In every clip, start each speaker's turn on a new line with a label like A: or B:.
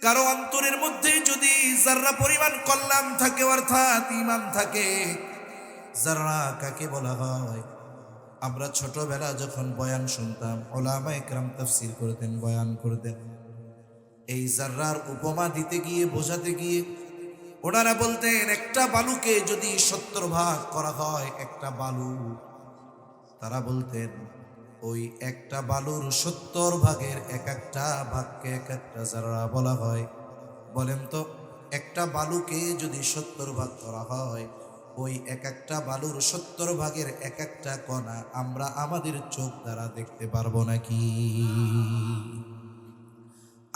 A: কারো অন্তরের মধ্যে যদি যাররা পরিমাণ কল্যাণ থাকে অর্থাৎ ঈমান থাকে। যাররা কাকে বলা হয়? আমরা ছোটবেলা যখন বয়ান শুনতাম, উলামায়ে কেরাম তাফসীর করতেন, বয়ান করতেন, এই যাররার উপমা দিতে গিয়ে, বোঝাতে গিয়ে ওনারা বলতেন একটা বালুকে যদি 70 ভাগ করা হয়, একটা বালু, তারা বলতেন ওই একটা বালুর 70 ভাগের এক একটা ভাগকে এক একটা যাররা বলা হয়। বলেন তো, একটা বালুকে যদি 70 ভাগ করা হয়, ওই এক একটা বালুর 70 ভাগের এক একটা কণা আমরা আমাদের চোখ দ্বারা দেখতে পারবো নাকি?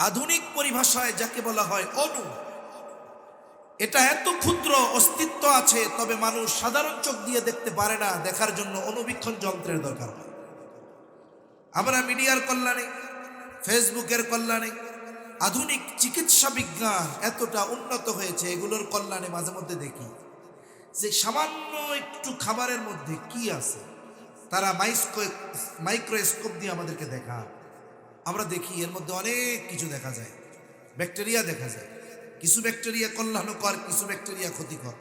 A: আধুনিক পরিভাষায় যাকে বলা হয় অণু, এটা এত ক্ষুদ্র অস্তিত্ব আছে, তবে মানুষ সাধারণ চোখ দিয়ে দেখতে পারে না। দেখার জন্য অণুবীক্ষণ যন্ত্রের দরকার হয়। আমরা মিডিয়ার কল্যাণে, ফেসবুকের কল্যাণে, আধুনিক চিকিৎসা বিজ্ঞান এতটা উন্নত হয়েছে, এগুলোর কল্যাণে মাঝে মধ্যে দেখি যে সামান্য একটু খাবারের মধ্যে কি আছে তারা মাইক্রোস্কোপ দিয়ে আমাদেরকে দেখায়। আমরা দেখি এর মধ্যে অনেক কিছু দেখা যায়, ব্যাকটেরিয়া দেখা যায়। কিছু ব্যাকটেরিয়া কল্যাণকর, কিছু ব্যাকটেরিয়া ক্ষতিকর।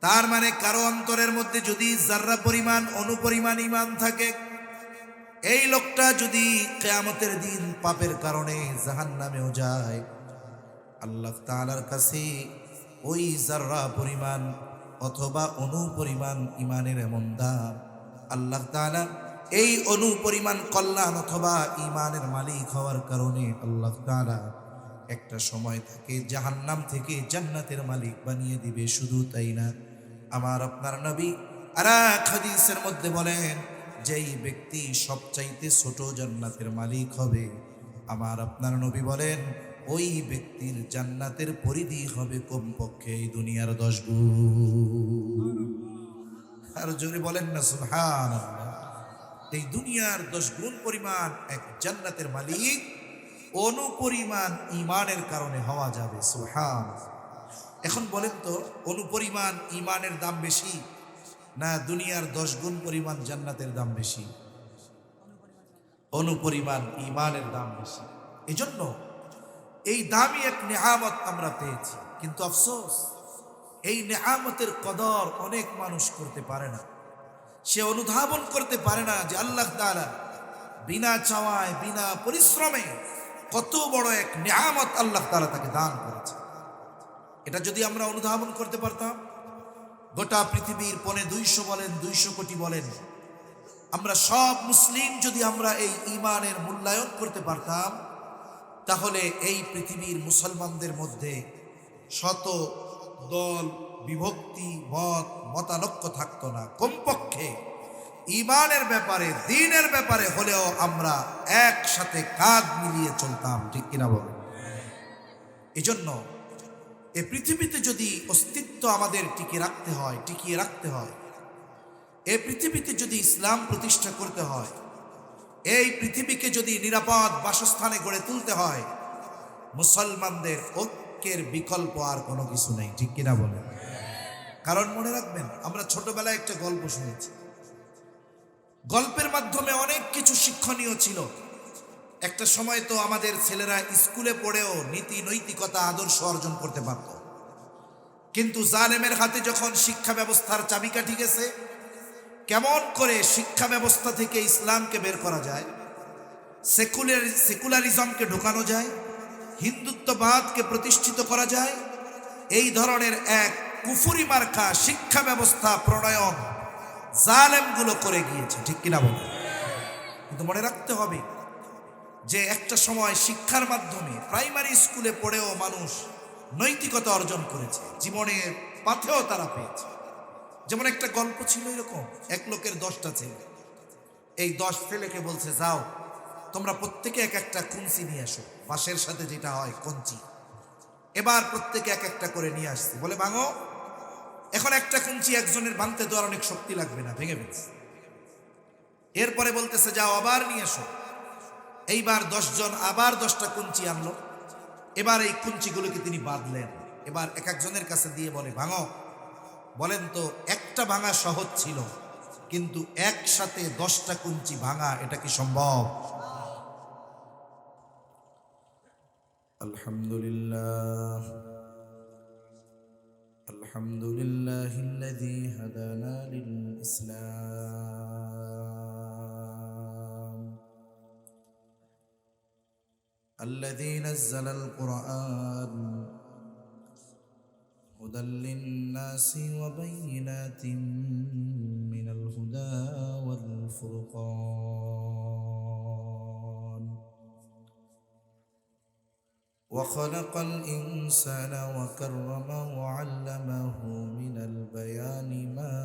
A: তার মানে কারো অন্তরের মধ্যে যদি যাররা পরিমাণ, অনুপরিমাণ ঈমান থাকে, এই লোকটা যদি কিয়ামতের দিন পাপের কারণে জাহান্নামেও যায়, আল্লাহ তাআলার কাছে ওই যাররা পরিমাণ অথবা অনুপরিমাণ ঈমানের এমন দাম, আল্লাহ তাআলা এই অনুপরিমাণ কল্যাণ অথবা ঈমানের মালিক হওয়ার কারণে আল্লাহ তাআলা একটা সময় থেকে জাহান্নাম থেকে জান্নাতের মালিক বানিয়ে দিবে। শুধু তাই না, আমার আপনার নবী আর এক হাদিসের মধ্যে বলেন, যেই ব্যক্তি সবচাইতে ছোট জান্নাতের মালিক হবে, আমার আপনার নবী বলেন ওই ব্যক্তির জান্নাতের পরিধি হবে কমপক্ষে এই দুনিয়ার 10 গুণ। আর জোরে বলেন না সুবহানাল্লাহ। এই দুনিয়ার 10 গুণ পরিমাণ এক জান্নাতের মালিক অনুপরিমাণ ঈমানের কারণে হওয়া যাবে। সুবহানাল্লাহ। এখন বলেন তো, অনুপরিমাণ ঈমানের দাম বেশি না দুনিয়ার 10 গুণ পরিমাণ জান্নাতের দাম বেশি? অনুপরিমাণ ঈমানের দাম বেশি। এজন্য এই দামি এক নেয়ামত আমরা পেয়েছি, কিন্তু আফসোস এই নেয়ামতের কদর অনেক মানুষ করতে পারে না। সে অনুধাবন করতে পারে না যে আল্লাহ তাআলা বিনা চাওয়ায়, বিনা পরিশ্রমে কত বড় এক নেয়ামত আল্লাহ তাআলা তাকে দান করেছে। এটা যদি আমরা অনুধাবন করতে পারতাম, গোটা পৃথিবীর 250 বলেন, 200 কোটি বলেন, আমরা সব মুসলিম যদি আমরা এই ঈমানের মূল্যায়ন করতে পারতাম, তাহলে এই পৃথিবীর মুসলমানদের মধ্যে শত দল, বিভক্তি, মতানৈক্য থাকতো না। কমপক্ষে ঈমানের ব্যাপারে, দ্বীনের ব্যাপারে হলেও আমরা একসাথে কাঁধ মিলিয়ে চলতাম। ঠিক কিনা বলেন? এজন্য এই পৃথিবীতে যদি অস্তিত্ব আমাদের টিকিয়ে রাখতে হয়, এই পৃথিবীতে যদি ইসলাম প্রতিষ্ঠা করতে হয়, এই পৃথিবীকে যদি নিরাপদ বাসস্থানে গড়ে তুলতে হয়, মুসলমানদের ঐক্যের বিকল্প আর কোনো কিছু নেই। ঠিক কিনা বলেন? কারণ মনে রাখবেন, আমরা ছোটবেলায় একটা গল্প শুনেছি, গল্পের মাধ্যমে অনেক কিছু শিক্ষণীয় ছিল। একটা সময় তো আমাদের ছেলেরা স্কুলে পড়েও নীতি, নৈতিকতা, আদর্শ অর্জন করতে পারত, কিন্তু জালেমের হাতে যখন শিক্ষা ব্যবস্থার চাবিকাঠি গেছে, কেমন করে শিক্ষা ব্যবস্থা থেকে ইসলামকে বের করা যায়, সেকুলারিজমকে ঢোকানো যায়, হিন্দুত্ববাদকে প্রতিষ্ঠিত করা যায়, এই ধরনের এক কুফরি মার্কা শিক্ষা ব্যবস্থা প্রণয়ন জালেমগুলো করে গিয়েছে। ঠিক কিনা বলে? কিন্তু মনে রাখতে হবে যে একটা সময় শিক্ষার মাধ্যমে প্রাইমারি স্কুলে পড়েও মানুষ নৈতিকতা অর্জন করেছে, জীবনের পাথেও তারা পেয়েছে। যেমন একটা গল্প ছিল এরকম, এক লোকের 10টা ছেলে। এই 10 ছেলেকে বলছে, যাও তোমরা প্রত্যেকে এক একটা কুঞ্চি নিয়ে আসো, বাঁশের সাথে যেটা হয় কঞ্চি। এবার প্রত্যেকে এক একটা করে নিয়ে আসছে, বলে ভাঙো। এখন একটা কুঞ্চি একজনের ভাঙতে তো আর অনেক শক্তি লাগবে না, ভেঙে ফেলছে। এরপরে বলতেছে, যাও আবার নিয়ে এসো। এইবার 10 জন আবার 10টা কুঞ্চি আনলো। এবার এই কুঞ্চিগুলোকে তিনি বাঁধলেন। এবার এক একজনের কাছে দিয়ে বলে, ভাঙো। বলেন তো, একটা ভাঙা সহজ ছিল, কিন্তু একসাথে 10টা কুঞ্চি ভাঙা এটা কি সম্ভব? الحمد لله الحمد لله الذي هدانا للإسلام، الذي نزل القرآن هدى للناس وبينات من الهدى والفرقان، وخلق الإنسان وكرمه وعلمه من البيان ما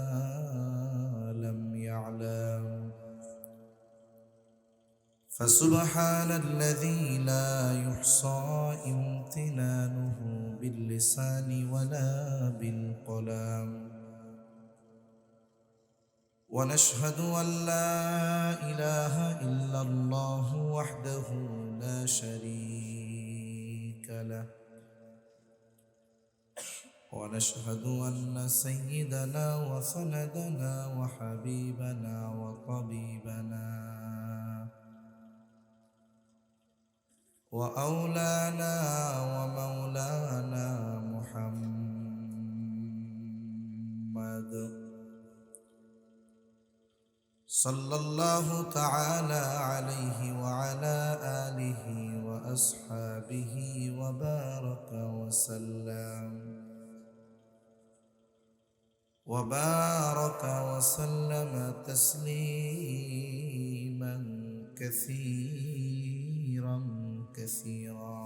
A: لم يعلم، فسبحان الذي لا يحصى امتنانه باللسان ولا بالقلم، ونشهد أن لا إله إلا الله وحده لا شريك له، ونشهد أن سيدنا وسندنا وحبيبنا وطبيبنا وأولانا ومولانا محمد صلى الله تعالى عليه وعلى آله وأصحابه وبارك وسلم تسليما كثيرا كثيرا.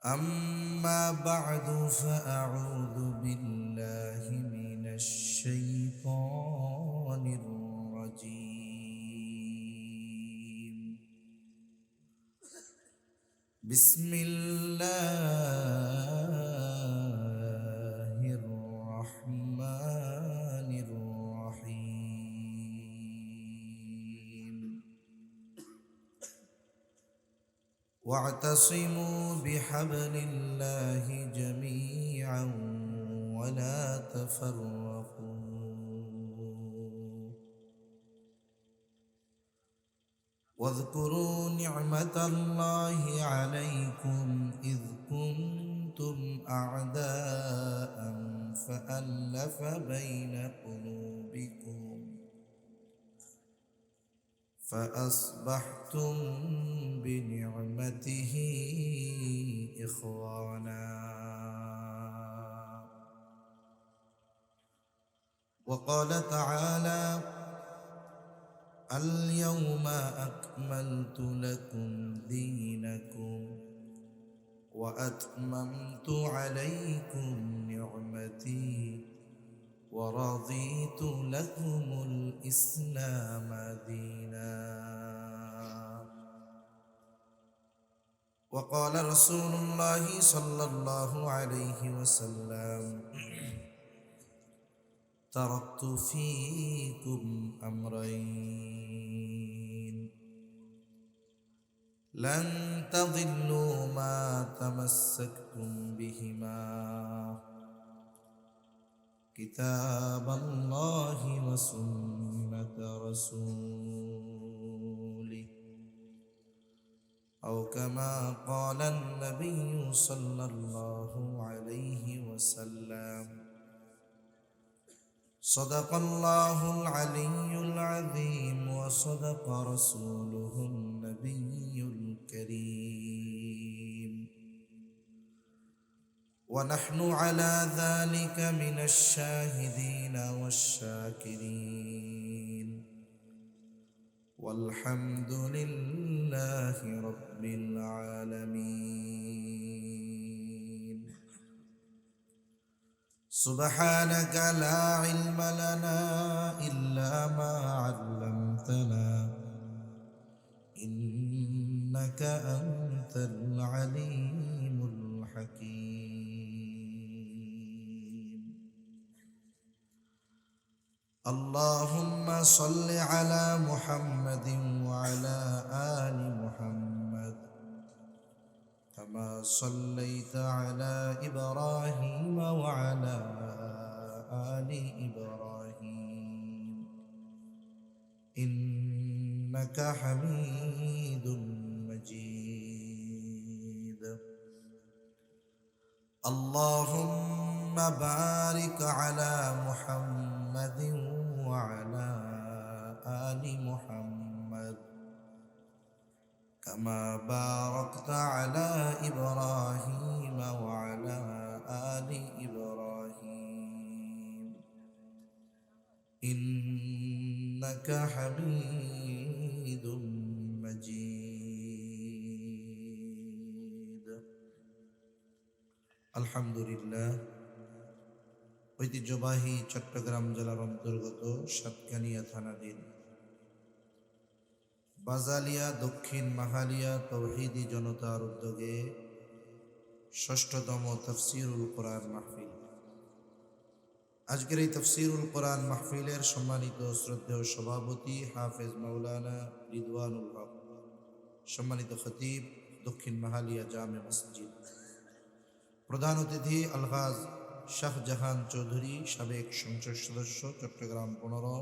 A: أما بعد، فأعوذ بالله من الشيطان الرجيم. بسم الله الرحمن الرحيم. واعتصموا بحبل الله جميعا ولا تفرقوا، واذكروا نعمة الله عليكم إذ كنتم أعداء فألف بين قلوبكم فأصبحتم بنعمته إخوانا. وقال تعالى: اليوم أكملت لكم دينكم وأتممت عليكم نعمتي ورضيت لكم الإسلام دينا. وقال رسول الله صلى الله عليه وسلم: تركت فيكم أمرين لن تضلوا ما تمسكتم بهما، كتاب الله وسنة رسوله، أو كما قال النبي صلى الله عليه وسلم. صدق الله العلي العظيم وصدق رسوله النبي الكريم، ونحن على ذلك من الشاهدين والشاكرين، والحمد لله رب العالمين. سبحانك لا علم لنا إلا ما علمتنا إنك أنت العليم الحكيم. اللهم صل على محمد وعلى آل محمد كما صليت على إبراهيم وعلى آل إبراهيم إنك حميد مجيد اللهم بارك على محمد وعلى آل محمد كما باركت على إبراهيم وعلى آل إبراهيم إنك حميد مجيد الحمد لله ঐতিহ্যবাহী চট্টগ্রাম জেলার অন্তর্গত সাতকানিয়া থানাধীন বাজালিয়া দক্ষিণ মাহালিয়া তৌহিদি জনতার উদ্যোগে ষষ্ঠতম তাফসীরুল কোরআন মাহফিল। আজকের এই তাফসীরুল কোরআন মাহফিলের সম্মানিত শ্রদ্ধেয় সভাপতি হাফেজ মাওলানা রিদওয়ানুল হক, সম্মানিত খতিব দক্ষিণ মাহালিয়া জামে মসজিদ, প্রধান অতিথি আলহাজ শাহজাহান চৌধুরী, সাবেক সংসদ সদস্য চট্টগ্রাম 15,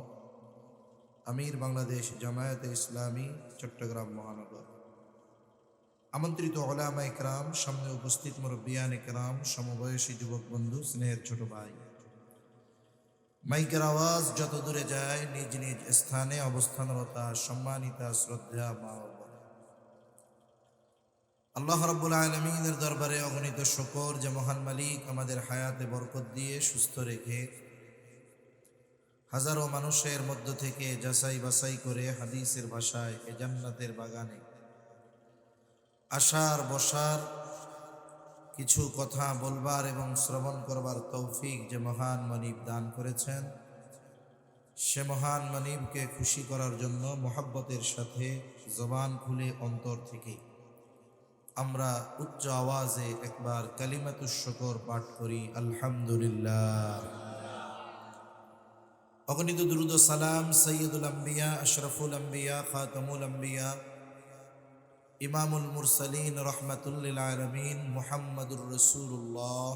A: আমির বাংলাদেশ জামায়াতে ইসলামী চট্টগ্রাম মহানগর, আমন্ত্রিত উলামা ইকরাম, সামনে উপস্থিত মুরব্বিয়ান ইকরাম, সমবয়সী যুবক বন্ধু, স্নেহের ছোট ভাই, মাইকের আওয়াজ যত দূরে যায় নিজ নিজ স্থানে অবস্থানরতা সম্মানিতা শ্রদ্ধা মা ও বোন, আল্লাহ রাব্বুল আলামিনের দরবারে অগণিত শুকর যে মহান মালিক আমাদের হায়াতে বরকত দিয়ে সুস্থ রেখে হাজারো মানুষের মধ্য থেকে যাচাই বাছাই করে হাদিসের ভাষায় এ জান্নাতের বাগানে আসার বসার, কিছু কথা বলবার এবং শ্রবণ করবার তৌফিক যে মহান মানিব দান করেছেন, সে মহান মানিবকে খুশি করার জন্য মোহাব্বতের সাথে জবান খুলে অন্তর থেকে আমরা উচ্চ আওয়াজে একবার কালিমাতুশ শুকর পাঠ করি আলহামদুলিল্লাহ। অগণিত দুরূদ ও সালাম সৈয়দুল আম্বিয়া, আশরাফুল আম্বিয়া, খাতামুল আম্বিয়া, ইমামুল মুরসালিন, রহমাতুল লিল আলামিন মুহাম্মাদুর রাসূলুল্লাহ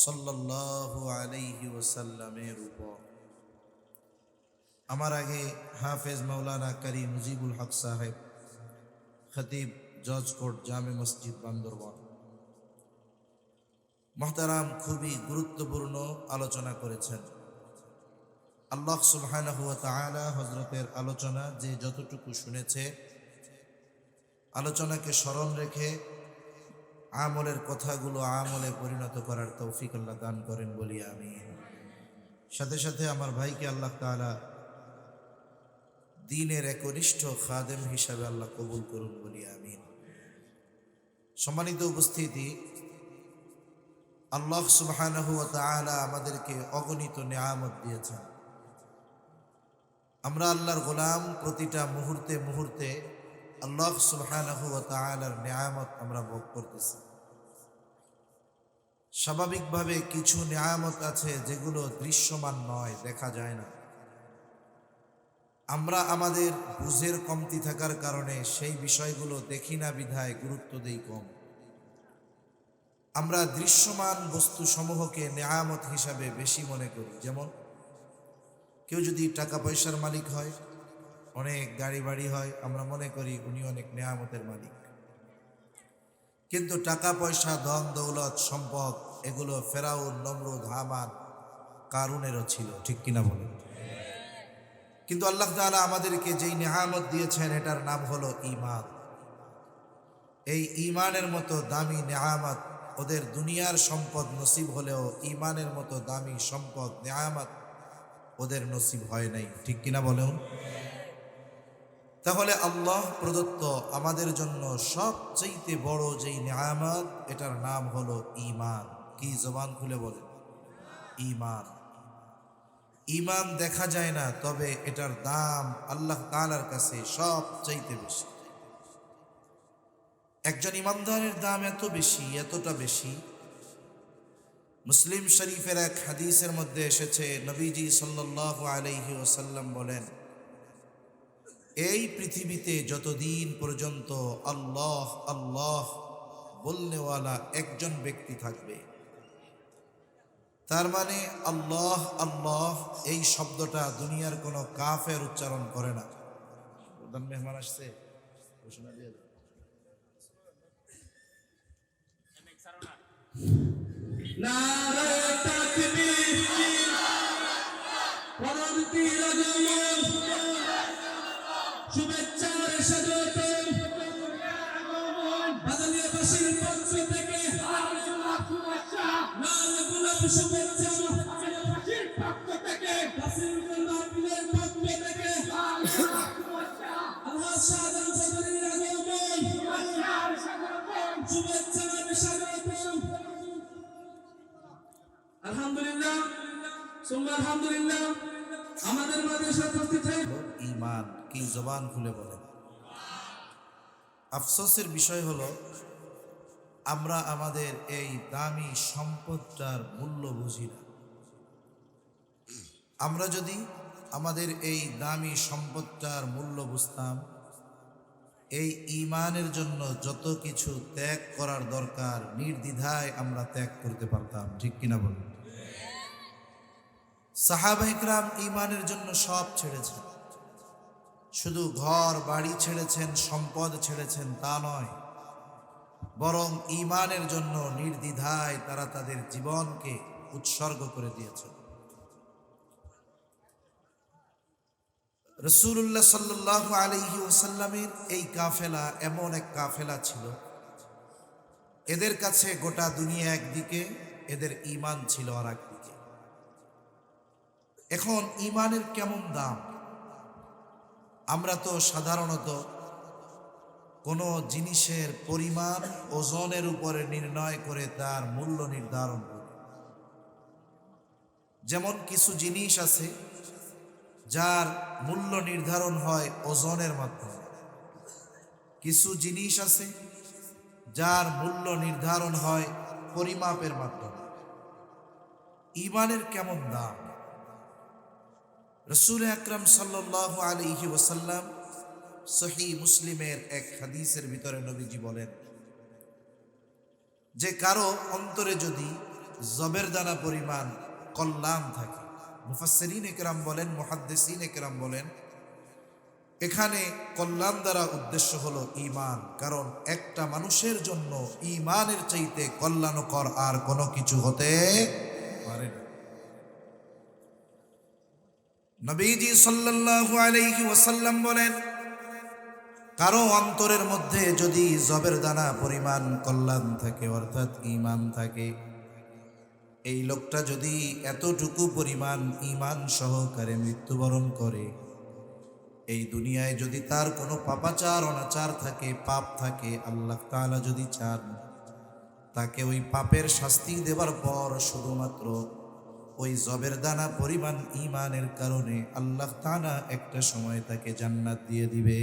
A: সাল্লাল্লাহু আলাইহি ওয়াসাল্লামের উপর। আমার আগে হাফেজ মাওলানা কারি মুজিবুল হক সাহেব, খতিব জজকোট জামে মসজিদ বান্দরবান, মুহতারাম খুবই গুরুত্বপূর্ণ আলোচনা করেছেন। আল্লাহ সুবহানাহু ওয়া তাআলা হযরতের আলোচনা যে যতটুকু শুনেছে, আলোচনাকে স্মরণ রেখে আমলের কথাগুলো আমলে পরিণত করার তৌফিক আল্লাহ দান করেন বলি আমিন। সাথে সাথে আমার ভাইকে আল্লাহ তাআলা দ্বীনের একনিষ্ঠ খাদেম হিসাবে আল্লাহ কবুল করুন বলি আমিন। সম্মানিত উপস্থিতি, আল্লাহ সুবহানাহু ওয়া তাআলা আমাদেরকে অগণিত নিয়ামত দিয়েছেন। আমরা আল্লাহর গোলাম, প্রতিটা মুহূর্তে মুহূর্তে আল্লাহ সুবহানাহু ওয়া তাআলার নিয়ামত আমরা ভোগ করতেছি। স্বাভাবিকভাবে কিছু নিয়ামত আছে যেগুলো দৃশ্যমান নয়, দেখা যায় না। আমরা আমাদের বুঝের কমতি থাকার কারণে সেই বিষয়গুলো দেখি না, বিধায় গুরুত্ব দেই কম। আমরা দৃশ্যমান বস্তু সমূহকে নিয়ামত হিসাবে বেশি মনে করি। যেমন কেউ যদি টাকা পয়সার মালিক হয়, অনেক গাড়ি বাড়ি হয়, আমরা মনে করি উনি অনেক নিয়ামতের মালিক। কিন্তু টাকা পয়সা, ধন দৌলত, সম্পদ এগুলো ফেরাউন, নমরুদ, হামান, কারুনেরও ছিল, ঠিক কিনা বলেন? কিন্তু আল্লাহ তাআলা আমাদেরকে যেই নিয়ামত দিয়েছেন এটার নাম হলো ঈমান। এই ঈমানের মতো দামি নিয়ামত ওদের দুনিয়ার সম্পদ নসিব হলেও ঈমানের মতো দামি সম্পদ নিয়ামত ওদের নসিব হয় নাই, ঠিক কিনা বলেন? তাহলে আল্লাহ প্রদত্ত আমাদের জন্য সবচেয়ে বড় যেই নিয়ামত, এটার নাম হলো ঈমান। কি জবান খুলে বলেন? ঈমান। ঈমান দেখা যায় না, তবে এটার দাম আল্লাহ তাআলার কাছে সবচেয়ে বেশি। একজন ইমানদারের দাম এত বেশি, এতটা বেশি, মুসলিম শরীফের এক হাদিসের মধ্যে এসেছে, নবীজি সাল্লাল্লাহু আলাইহি ওয়াসাল্লাম বলেন, এই পৃথিবীতে যতদিন পর্যন্ত আল্লাহ আল্লাহ বলনেওয়ালা একজন ব্যক্তি থাকবে, তার মানে আল্লাহ আল্লাহ এই শব্দটা দুনিয়ার কোনো কাফের উচ্চারণ করে না। প্রধান মেহমান আসছে, ঘোষণা দিয়ে দাও।
B: নারায়ে তাকবীর, পরবর্তীর আগমন, শুভেচ্ছার স্বাগতম, বাদালিয়াবাসীর পক্ষ থেকে লাল গোলাপ শুভেচ্ছা, বাসিরুল মাহফিলের পক্ষ থেকে আলহাজ শাহজাহান চৌধুরীর আগমন, শুভেচ্ছার স্বাগতম। আলহামদুলিল্লাহ, সুম্মা আলহামদুলিল্লাহ, আমাদের মাঝে উপস্থিত হয়ে
A: ঈমান কি জবান খুলে বলেন। আফসোসের বিষয় হলো আমরা আমাদের এই দামি সম্পদটার মূল্য বুঝি না। আমরা যদি আমাদের এই দামি সম্পদটার মূল্য বুঝতাম, এই ঈমানের জন্য যত কিছু ত্যাগ করার দরকার নির্দ্বিধায় আমরা ত্যাগ করতে পারতাম। ঠিক কিনা বলুন? সাহাবা ইকরাম ঈমানের জন্য সব ছেড়েছেন, শুধু ঘর বাড়ি ছেড়েছেন, সম্পদ ছেড়েছেন তা নয়, বরং ঈমানের জন্য নির্দ্বিধায় তারা তাদের জীবনকে উৎসর্গ করে দিয়েছেন। রাসূলুল্লাহ সাল্লাল্লাহু আলাইহি ওয়াসাল্লামের এই কাফেলা এমন এক কাফেলা ছিল, এদের কাছে গোটা দুনিয়া একদিকে, এদের ঈমান ছিল আর একদিকে। এখন ঈমানের কেমন দাম? আমরা তো সাধারণত কোনো জিনিসের পরিমাণ ওজনের উপরে নির্ণয় করে তার মূল্য নির্ধারণ করি। যেমন কিছু জিনিস আছে যার মূল্য নির্ধারণ হয় ওজনের মাধ্যমে, কিছু জিনিস আছে যার মূল্য নির্ধারণ হয় পরিমাপের মাধ্যমে। ঈমানের কেমন দাম? রাসূল আকরাম সাল্লাল্লাহু আলাইহি ওয়াসাল্লাম সহিহ মুসলিমের এক হাদিসের ভিতরে নবীজি বলেন যে কারো অন্তরে যদি জবের দানা পরিমাণ কল্যাণ থাকে, মুফাসসিরিন একরাম বলেন, মুহাদ্দিসিন একরাম বলেন, এখানে কল্যাণ দ্বারা উদ্দেশ্য হলো ঈমান। কারণ একটা মানুষের জন্য ঈমানের চাইতে কল্যাণকর আর কোনো কিছু হতে পারে না। নবীজি সাল্লাল্লাহু আলাইহি ওয়াসাল্লাম বলেন, কারো অন্তরের মধ্যে যদি জবের দানা পরিমাণ কল্যাণ থাকে, অর্থাৎ ঈমান থাকে, এই লোকটা যদি এতটুকু পরিমাণ ঈমান সহকারে মৃত্যুবরণ করে, এই দুনিয়ায় যদি তার কোনো পাপাচার অনাচার থাকে, পাপ থাকে, আল্লাহ তাআলা যদি চান তাকে ওই পাপের শাস্তি দেবার পর শুধুমাত্র ওই জবের দানা পরিমাণ ঈমানের কারণে আল্লাহ তাআলা একটা সময় তাকে জান্নাত দিয়ে দিবে।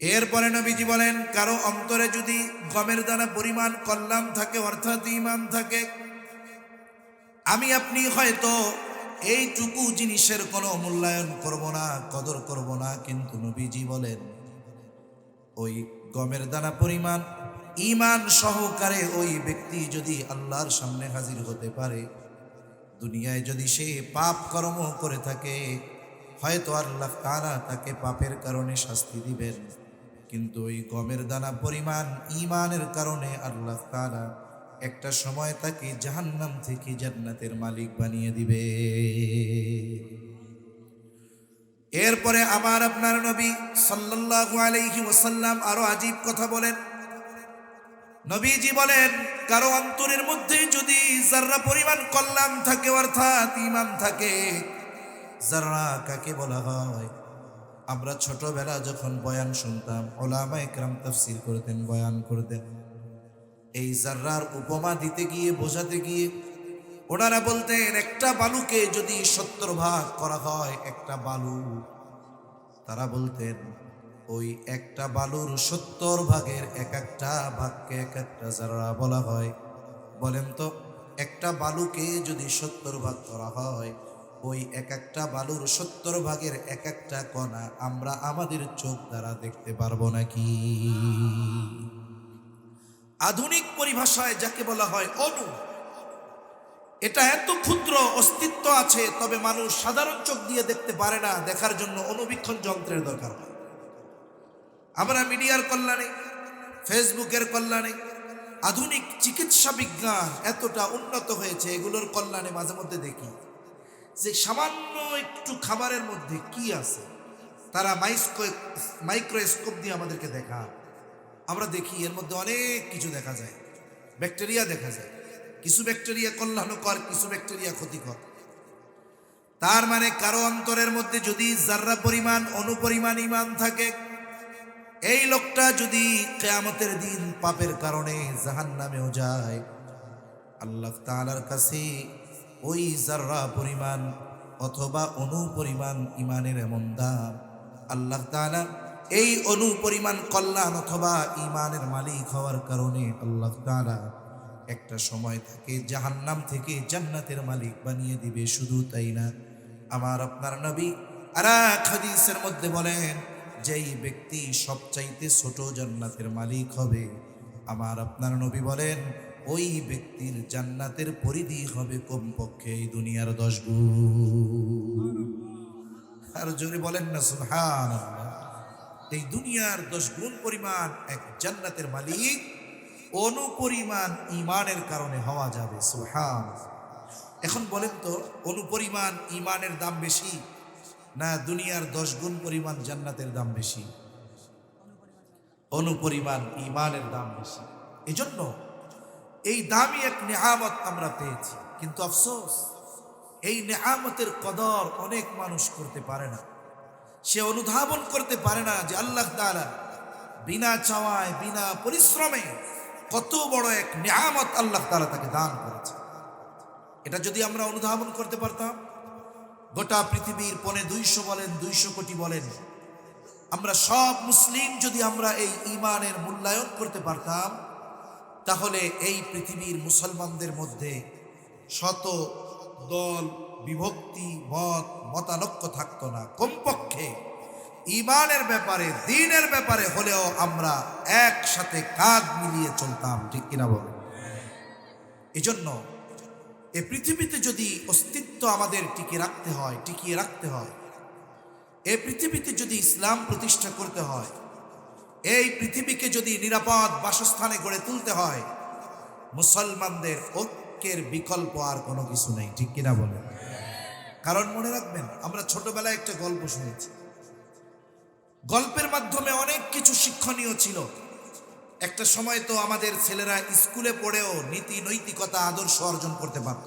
A: এরপরে নবীজি বলেন, কারো অন্তরে যদি গমের দানা পরিমাণ কল্যাণ থাকে, অর্থাৎ ঈমান থাকে, আমি আপনি হয়তো এইটুকু জিনিসের কোনো মূল্যায়ন করব না, কদর করব না, কিন্তু নবীজি বলেন ওই গমের দানা পরিমাণ ঈমান সহকারে ওই ব্যক্তি যদি আল্লাহর সামনে হাজির হতে পারে, দুনিয়ায় যদি সে পাপ কর্ম করে থাকে, হয়তো আল্লাহ তাআলা তাকে পাপের কারণে শাস্তি দিবেন, কিন্তু ওই গমের দানা পরিমাণ ঈমানের কারণে আল্লাহ তাআলা একটা সময় তাকে জাহান্নাম থেকে জান্নাতের মালিক বানিয়ে দিবে। এরপরে আমার আপনার নবী সাল্লাল্লাহু আলাইহি ওয়াসাল্লাম আরো আজীব কথা বলেন। নবীজি বলেন, কারো অন্তরের মধ্যে যদি যাররা পরিমাণ কল্যাণ থাকে, অর্থাৎ ঈমান থাকে। যাররা কাকে বলা হয়? আমরা ছোটবেলা যখন বয়ান শুনতাম, উলামায়ে কেরাম তাফসীর করতেন, বয়ান করতেন, এই যাররার উপমা দিতে গিয়ে, বোঝাতে গিয়ে ওনারা বলতেন একটা বালুকে যদি 70 ভাগ করা হয়, একটা বালু, তারা বলতেন ওই একটা বালুর 70 ভাগের এক একটা ভাগকে এক একটা যারা বলা হয়। বলেন তো, একটা বালুকে যদি 70 ভাগ করা হয়, ওই এক একটা বালুর 70 ভাগের এক একটা কণা আমরা আমাদের চোখ দ্বারা দেখতে পারবো নাকি? আধুনিক পরিভাষায় যাকে বলা হয় অণু, এটা এত ক্ষুদ্র অস্তিত্ব আছে, তবে মানুষ সাধারণ চোখ দিয়ে দেখতে পারে না, দেখার জন্য অনুবীক্ষণ যন্ত্রের দরকার হয়। আমরা মিডিয়ার কল্যাণে, ফেসবুকের কল্যাণে, আধুনিক চিকিৎসা বিজ্ঞান এতটা উন্নত হয়েছে, এগুলোর কল্যাণে মাঝে মধ্যে দেখি যে সামান্য একটু খাবারের মধ্যে কি আছে তারা মাইক্রোস্কোপ দিয়ে আমাদেরকে দেখা। আমরা দেখি এর মধ্যে অনেক কিছু দেখা যায়, ব্যাকটেরিয়া দেখা যায়, কিছু ব্যাকটেরিয়া কল্যাণকর, কিছু ব্যাকটেরিয়া ক্ষতিকর। তার মানে কারো অন্তরের মধ্যে যদি যাররা পরিমাণ অনুপরিমাণ ঈমান থাকে, এই লোকটা যদি কিয়ামতের দিন পাপের কারণে জাহান্নামেও যায়, আল্লাহ তাআলার কাছে ওই যাররা পরিমাণ অথবা অনুপরিমাণ ঈমানের এমন দাম, আল্লাহ তাআলা এই অনুপরিমাণ কল্যাণ অথবা ঈমানের মালিক হওয়ার কারণে আল্লাহ তাআলা একটা সময় তাকে জাহান্নাম থেকে জান্নাতের মালিক বানিয়ে দিবে। শুধু তাই না, আমার আপনার নবী আর এক হাদিসের মধ্যে বলেন, যেই ব্যক্তি সবচাইতে ছোট জান্নাতের মালিক হবে, আমার আপনার নবী বলেন ওই ব্যক্তির জান্নাতের পরিধি হবে কমপক্ষে এই দুনিয়ার 10 গুণ। আর জোরে বলেন না সুবহানাল্লাহ। এই দুনিয়ার 10 গুণ পরিমাণ এক জান্নাতের মালিক অনুপরিমাণ ঈমানের কারণে হওয়া যাবে। সুবহানাল্লাহ। এখন বলেন তো, অনুপরিমাণ ঈমানের দাম বেশি না দুনিয়ার 10 গুণ পরিমাণ জান্নাতের দাম বেশি? অনুপরিমাণ ঈমানের দাম বেশি। এজন্য এই দামি এক নেয়ামত আমরা পেয়েছি, কিন্তু আফসোস এই নেয়ামতের কদর অনেক মানুষ করতে পারে না। সে অনুধাবন করতে পারে না যে আল্লাহ তাআলা বিনা চাওয়ায়, বিনা পরিশ্রমে কত বড় এক নেয়ামত আল্লাহ তাআলা তাকে দান করেছে। এটা যদি আমরা অনুধাবন করতে পারতাম, গোটা পৃথিবীর 250 বলেন, 200 কোটি বলেন, আমরা সব মুসলিম যদি আমরা এই ঈমানের মূল্যায়ন করতে পারতাম, তাহলে এই পৃথিবীর মুসলমানদের মধ্যে শত দল, বিভক্তি, মতানৈক্য থাকতো না। কমপক্ষে ঈমানের ব্যাপারে, দ্বীনের ব্যাপারে হলেও আমরা একসাথে কাঁধ মিলিয়ে চলতাম, ঠিক কিনা বলেন? এজন্য এই পৃথিবীতে যদি অস্তিত্ব আমাদের টিকিয়ে রাখতে হয়, এই পৃথিবীতে যদি ইসলাম প্রতিষ্ঠা করতে হয়, এই পৃথিবীকে যদি নিরাপদ বাসস্থানে গড়ে তুলতে হয়, মুসলমানদের ঐক্যের বিকল্প আর কোনো কিছু নেই, ঠিক কিনা বলেন? কারণ মনে রাখবেন, আমরা ছোটবেলায় একটা গল্প শুনেছি, গল্পের মাধ্যমে অনেক কিছু শিক্ষণীয় ছিল। একটা সময় তো আমাদের ছেলেরা স্কুলে পড়েও নীতি নৈতিকতা আদর্শ অর্জন করতে পারত,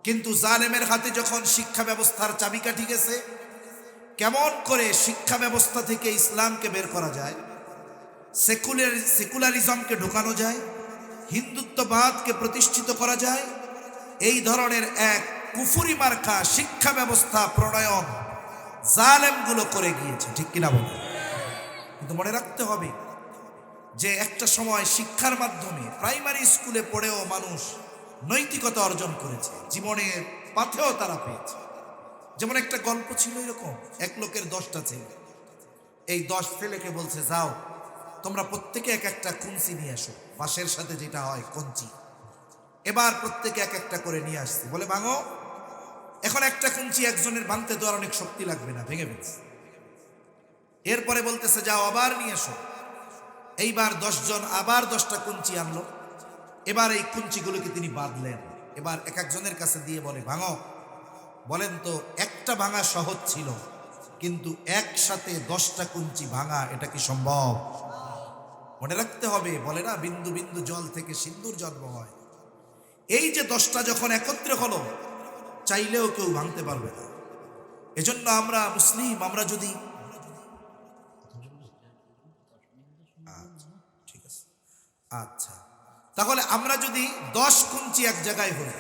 A: কিন্তু জালেমের হাতে যখন শিক্ষা ব্যবস্থার চাবিকাঠি গেছে, কেমন করে শিক্ষা ব্যবস্থা থেকে ইসলামকে বের করা যায়, সেকুলারিজমকে ঢোকানো যায়, হিন্দুত্ববাদকে প্রতিষ্ঠিত করা যায়, এই ধরনের এক কুফরি মার্কা শিক্ষা ব্যবস্থা প্রণয়ন জালেমগুলো করে গিয়েছে, ঠিক কিনা বলেন? কিন্তু মনে রাখতে হবে যে একটা সময় শিক্ষার মাধ্যমে প্রাইমারি স্কুলে পড়েও মানুষ নৈতিকতা অর্জন করেছে, জীবনের পাথেও তারা পেয়েছে। যেমন একটা গল্প ছিল এরকম, এক লোকের 10টা ছেলে, এই 10 ছেলেকে বলছে, যাও তোমরা প্রত্যেকে এক একটা কুঞ্চি নিয়ে আসো, বাঁশের সাথে যেটা হয় কঞ্চি। এবার প্রত্যেকে এক একটা করে নিয়ে আসছে, বলে ভাঙো। এখন একটা কুঞ্চি একজনের ভাঙতে তো আর অনেক শক্তি লাগবে না, ভেঙে ফেলছে। এরপরে বলতেছে, যাও আবার নিয়ে এসো। এইবার 10 জন আবার 10টা কুঞ্চি আনলো। এবার এই কুঞ্চিগুলোকে তিনি বাঁধলেন, এবার এক একজনের কাছে দিয়ে বলে, ভাঙো। বলেন তো, একটা ভাঙা সহজ ছিল, কিন্তু একসাথে 10টা কুঞ্চি ভাঙা এটা কি সম্ভব? মনে রাখতে হবে, বলে না, বিন্দু বিন্দু জল থেকে সিন্ধুর জন্ম হয়। এই যে 10টা যখন একত্রে হলো, চাইলেও কেউ ভাঙতে পারবে না। এজন্য আমরা মুসলিম, আমরা যদি ঠিক আছে, আচ্ছা, তাহলে আমরা যদি 10 কুঞ্চি এক জায়গায় হই,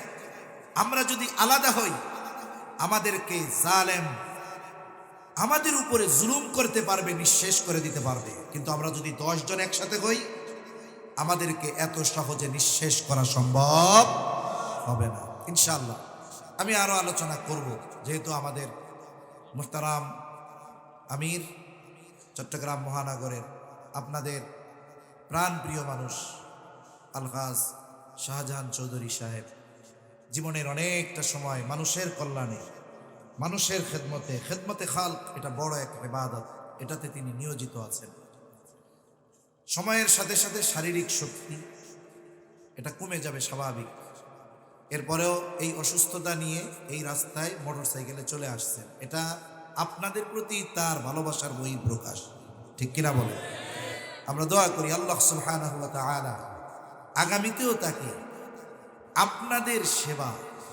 A: আমরা যদি আলাদা হই, আমাদেরকে জালেম আমাদের উপরে জুলুম করতে পারবে, নিঃশেষ করে দিতে পারবে। কিন্তু আমরা যদি 10 জন একসাথে হই, আমাদেরকে এত সহজে নিঃশেষ করা সম্ভব হবে না ইনশাআল্লাহ। আমি আরো আলোচনা করব, যেহেতু আমাদের মুহতারাম আমির চট্টগ্রাম মহানগরের আপনাদের প্রাণপ্রিয় মানুষ আলহাজ শাহজাহান চৌধুরী সাহেব জীবনের অনেকটা সময় মানুষের কল্যাণে, মানুষের খেদমতে, খেদমতে খালক, এটা বড় এক ইবাদত, এটাতে তিনি নিয়োজিত আছেন। সময়ের সাথে সাথে শারীরিক শক্তি এটা কমে যাবে স্বাভাবিক। এরপরেও এই অসুস্থতা নিয়ে এই রাস্তায় মোটরসাইকেলে চলে আসছেন, এটা আপনাদের প্রতি তার ভালোবাসার বহিঃপ্রকাশ, ঠিক কিনা বলেন? আমরা দোয়া করি আল্লাহ সুবহানাহু ওয়া তাআলা আগামীতেও তাকে আপনাদের সেবা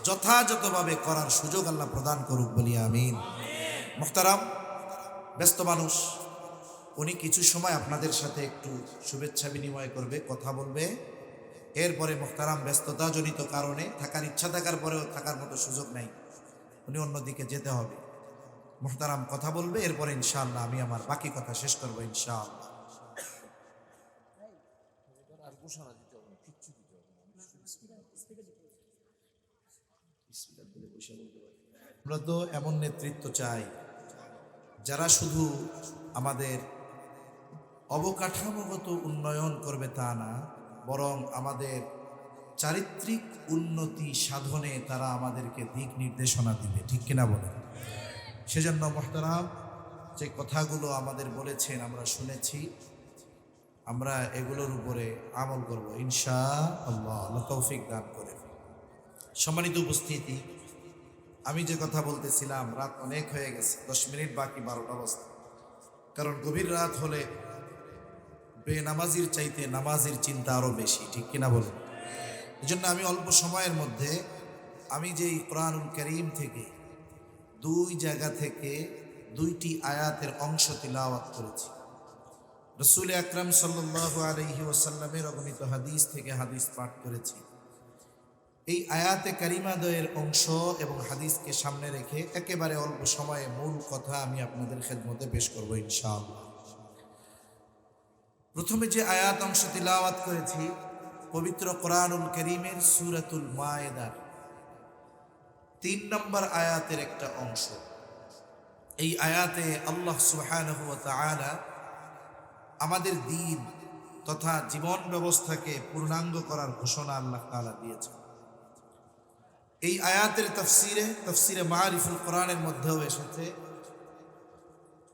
A: যথাযথভাবে করার সুযোগ আল্লাহ প্রদান করুক বলি আমিন। মুহতারাম, ব্যস্ত মানুষ, উনি কিছু সময় আপনাদের সাথে একটু শুভেচ্ছা বিনিময় করবে, কথা বলবে। এরপরে মুহতারাম ব্যস্ততাজনিত কারণে থাকার ইচ্ছা থাকার পরেও থাকার মতো সুযোগ নাই, উনি অন্যদিকে যেতে হবে। মুহতারাম কথা বলবে, এরপরে ইনশাআল্লাহ আমি আমার বাকি কথা শেষ করবো ইনশাআল্লাহ। আমরা তো এমন নেতৃত্ব চাই যারা শুধু আমাদের অবকাঠামোগত উন্নয়ন করবে তা না, বরং আমাদের চারিত্রিক উন্নতি সাধনে তারা আমাদেরকে দিক নির্দেশনা দিবে, ঠিক কিনা বলেন? সেজন্য মুহতারাম যে কথাগুলো আমাদের বলেছেন আমরা শুনেছি, আমরা এগুলোর উপরে আমল করব ইনশাআল্লাহ, আল্লাহ তৌফিক দান করে। সম্মানিত উপস্থিতি, আমি যে কথা বলতেছিলাম, রাত অনেক হয়ে গেছে, 10 মিনিট বাকি 12টা বাজতে। কারণ গভীর রাত হলে বেনামাজির চাইতে নামাজির চিন্তা আরো বেশি, ঠিক কিনা বলুন? এই জন্য আমি অল্প সময়ের মধ্যে আমি যেই কোরআনুল কারীম থেকে 2 জায়গা থেকে 2টি আয়াতের অংশ তিলাওয়াত করেছি। রাসূল আকরাম সাল্লাল্লাহু আলাইহি ওয়াসাল্লামের অগণিত হাদিস থেকে হাদিস পাঠ করেছি। এই আয়াতে কারিমাদ্বয়ের অংশ এবং হাদিসকে সামনে রেখে একেবারে অল্প সময়ে মূল কথা আমি আপনাদের খেদমতে পেশ করব ইনশাআল্লাহ। প্রথমে যে আয়াত অংশ তিলাওয়াত করেছি পবিত্র কোরআনুল কারীমের সূরাতুল মায়েদার 3 নম্বর আয়াতের একটা অংশ। এই আয়াতে আল্লাহ সুবহানাহু ওয়া তাআলা আমাদের দ্বীন তথা জীবন ব্যবস্থাকে পূর্ণাঙ্গ করার ঘোষণা আল্লাহ তাআলা দিয়েছেন। এই আয়াতের তাফসিরে মারিফুল কোরআনের মধ্যেও এসেছে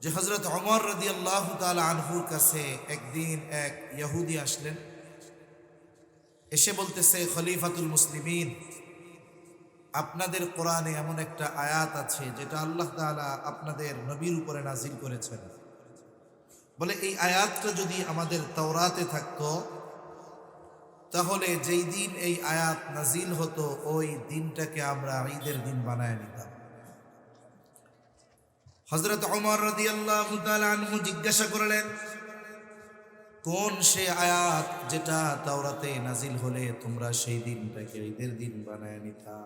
A: যে হযরত ওমর রাদিয়াল্লাহু তাআলা আনহুর কাছে একদিন এক ইহুদি আসলেন, এসে বলতেছে, খলিফাতুল মুসলিমিন, আপনাদের কোরআনে এমন একটা আয়াত আছে যেটা আল্লাহ তাআলা আপনাদের নবীর উপরে নাজিল করেছেন। বলে এই আয়াতটা যদি আমাদের তাওরাতে থাকতো তাহলে যেই দিন এই আয়াত নাজিল হতো ওই দিনটাকে আমরা ঈদের দিন বানায় নিতাম। হযরত ওমর রাদিয়াল্লাহু তাআলা আনহু জিজ্ঞাসা করলেন, কোন সে আয়াত যেটা তাওরাতে নাজিল হলে তোমরা সেই দিনটাকে ঈদের দিন বানায় নিতা?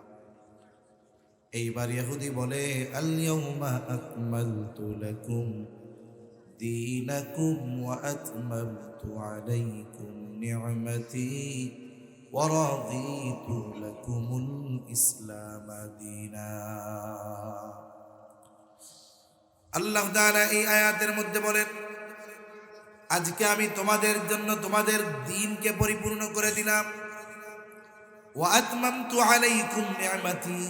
A: এইবার ইহুদি বলে, আল ইয়াউমা আকমালতু লাকুম দীনাকুম ওয়া আতমামতু আলাইকুম নি'মাতি ওয়া রাদিতু লাকুমুল ইসলাম দীনা। আল্লাহ তাআলা এই আয়াতের মধ্যে বলেন, আজকে আমি তোমাদের জন্য তোমাদের দ্বীনকে পরিপূর্ণ করে দিলাম, ওয়া আতমামতু আলাইকুম নি'মাতি,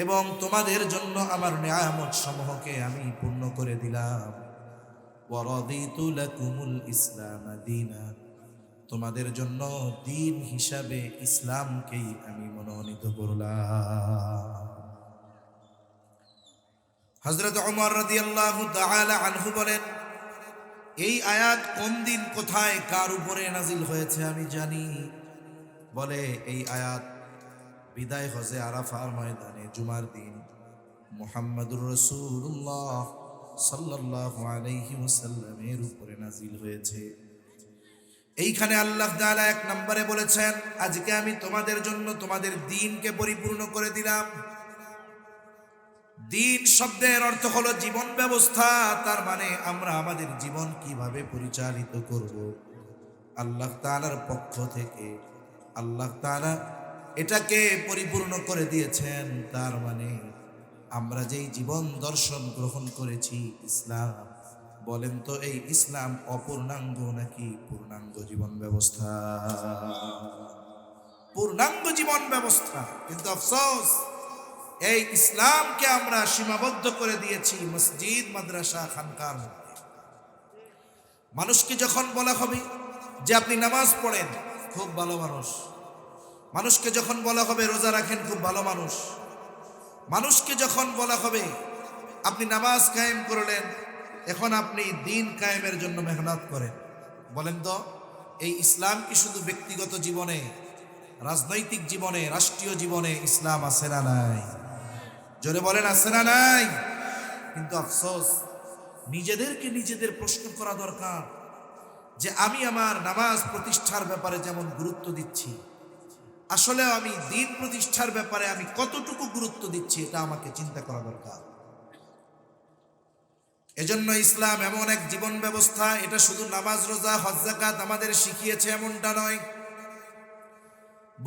A: এবং তোমাদের জন্য আমার নিয়ামত সমূহকে আমি পূর্ণ করে দিলাম, ওয়া রাদিতু লাকুমুল ইসলাম দীনা, তোমাদের জন্য দ্বীন হিসাবে ইসলামকেই আমি মনোনীত করলাম। হযরত ওমর রাদিয়াল্লাহু তাআলা আনহু বলেন, এই আয়াত কোন দিন কোথায় কার উপরে নাজিল হয়েছে আমি জানি। বলে এই আয়াত বিদায় হজে আরাফার ময়দানে জুমার দিন মুহাম্মদুর রাসূলুল্লাহ সাল্লাল্লাহু আলাইহি ওয়াসাল্লামের উপরে নাজিল হয়েছে। এইখানে আল্লাহ তাআলা 1 নম্বরে বলেছেন, আজকে আমি তোমাদের জন্য তোমাদের দ্বীনকে পরিপূর্ণ করে দিলাম। দ্বীন শব্দের অর্থ হলো জীবন ব্যবস্থা, তার মানে আমরা আমাদের জীবন কিভাবে পরিচালিত করব আল্লাহ তাআলার পক্ষ থেকে আল্লাহ তাআলা এটাকে পরিপূর্ণ করে দিয়েছেন। তার মানে আমরা যেই জীবন দর্শন গ্রহণ করেছি ইসলাম, বলেন তো এই ইসলাম অপূর্ণাঙ্গ নাকি পূর্ণাঙ্গ জীবন ব্যবস্থা? পূর্ণাঙ্গ জীবন ব্যবস্থা। কিন্তু আফসোস, এই ইসলামকে আমরা সীমাবদ্ধ করে দিয়েছি মসজিদ, মাদ্রাসা, খানকার মধ্যে। মানুষকে যখন বলা হবে যে আপনি নামাজ পড়েন, খুব ভালো মানুষ। মানুষকে যখন বলা হবে রোজা রাখেন, খুব ভালো মানুষ। মানুষকে যখন বলা হবে আপনি নামাজ কায়েম করলেন, এখন আপনি দিন কায়েমের জন্য মেহনত করেন, বলেন তো এই ইসলাম কি শুধু ব্যক্তিগত জীবনে, রাজনৈতিক জীবনে, রাষ্ট্রীয় জীবনে ইসলাম আছে না নাই? জোরে বলেন আছে না নাই? কিন্তু আফসোস, নিজেদেরকে নিজেদের প্রশ্ন করা দরকার যে আমি আমার নামাজ প্রতিষ্ঠার ব্যাপারে যেমন গুরুত্ব দিচ্ছি, আসলে আমি দিন প্রতিষ্ঠার ব্যাপারে আমি কতটুকু গুরুত্ব দিচ্ছি, এটা আমাকে চিন্তা করা দরকার। এজন্য ইসলাম এমন এক জীবন ব্যবস্থা, এটা শুধু নামাজ, রোজা, হজ, যাকাত আমাদের শিখিয়েছে এমনটা নয়,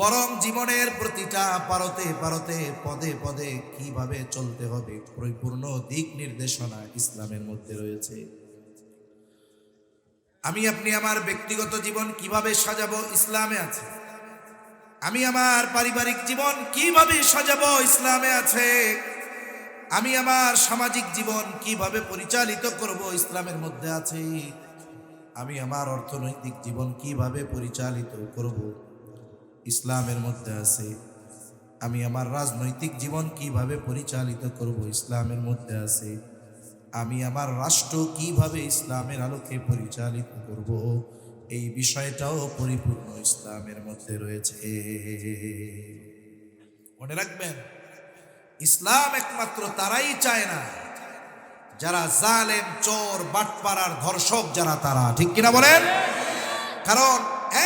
A: বরং জীবনের প্রতিটা পারতে পারতে, পদে পদে কিভাবে চলতে হবে পরিপূর্ণ দিক নির্দেশনা ইসলামের মধ্যে রয়েছে। আমি আপনি আমার ব্যক্তিগত জীবন কিভাবে সাজাবো ইসলামে আছে। আমি আমার পারিবারিক জীবন কিভাবে সাজাবো ইসলামে আছে। আমি আমার সামাজিক জীবন কিভাবে পরিচালিত করব ইসলামের মধ্যে আছে। আমি আমার অর্থনৈতিক জীবন কিভাবে পরিচালিত করব ইসলামের মধ্যে আছে। আমি আমার রাজনৈতিক জীবন কিভাবে পরিচালিত করব ইসলামের মধ্যে আছে। আমি আমার রাষ্ট্র কিভাবে ইসলামের আলোকে পরিচালিত করব, এই বিষয়টাও পরিপূর্ণ ইসলামের মধ্যে রয়েছে। মনে রাখবেন, ইসলাম একমাত্র তারাই চায় না যারা জালেম, চোর, বাটপাড়ার ধর্ষক যারা, তারা, ঠিক কিনা বলেন? কারণ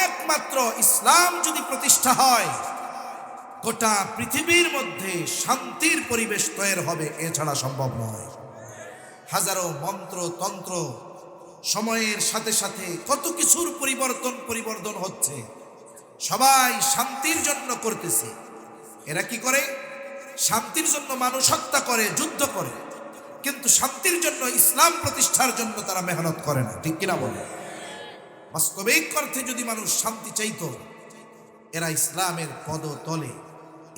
A: একমাত্র ইসলাম যদি প্রতিষ্ঠা হয়, গোটা পৃথিবীর মধ্যে শান্তির পরিবেশ তৈরি হবে, এছাড়া সম্ভব নয়। হাজারো মন্ত্র তন্ত্র, সময়ের সাথে সাথে কত কিছুর পরিবর্তন হচ্ছে, সবাই শান্তির জন্য করতেছে। এরা কি করে? শান্তির জন্য মানুষ হত্যা করে, যুদ্ধ করে, কিন্তু শান্তির জন্য, ইসলাম প্রতিষ্ঠার জন্য তারা মেহনত করে না, ঠিক কিনা বলে? বাস্তবিক অর্থে যদি মানুষ শান্তি চাইতো, এরা ইসলামের পদতলে,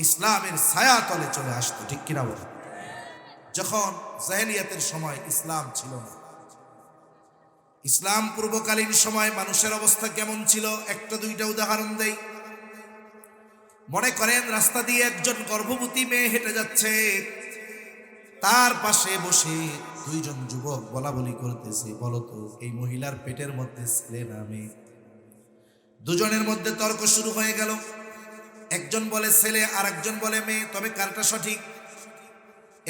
A: ইসলামের ছায়া তলে চলে আসতো, ঠিক কিনা বলে? যখন জাহেলিয়াতের সময় ইসলাম ছিল না, ইসলাম পূর্বকালীন সময় মানুষের অবস্থা কেমন ছিল, একটা দুইটা উদাহরণ দেই। মনে করেন রাস্তা দিয়ে একজন গর্ভবতী মেয়ে হেঁটে যাচ্ছে, তার পাশে বসে দুইজন যুবক বলা বলি করতেছে, বলতো এই মহিলার পেটের মধ্যে ছেলে না মেয়ে? দুজনের মধ্যে তর্ক শুরু হয়ে গেল। একজন বলে ছেলে, আর একজন বলে মেয়ে, তবে কারটা সঠিক?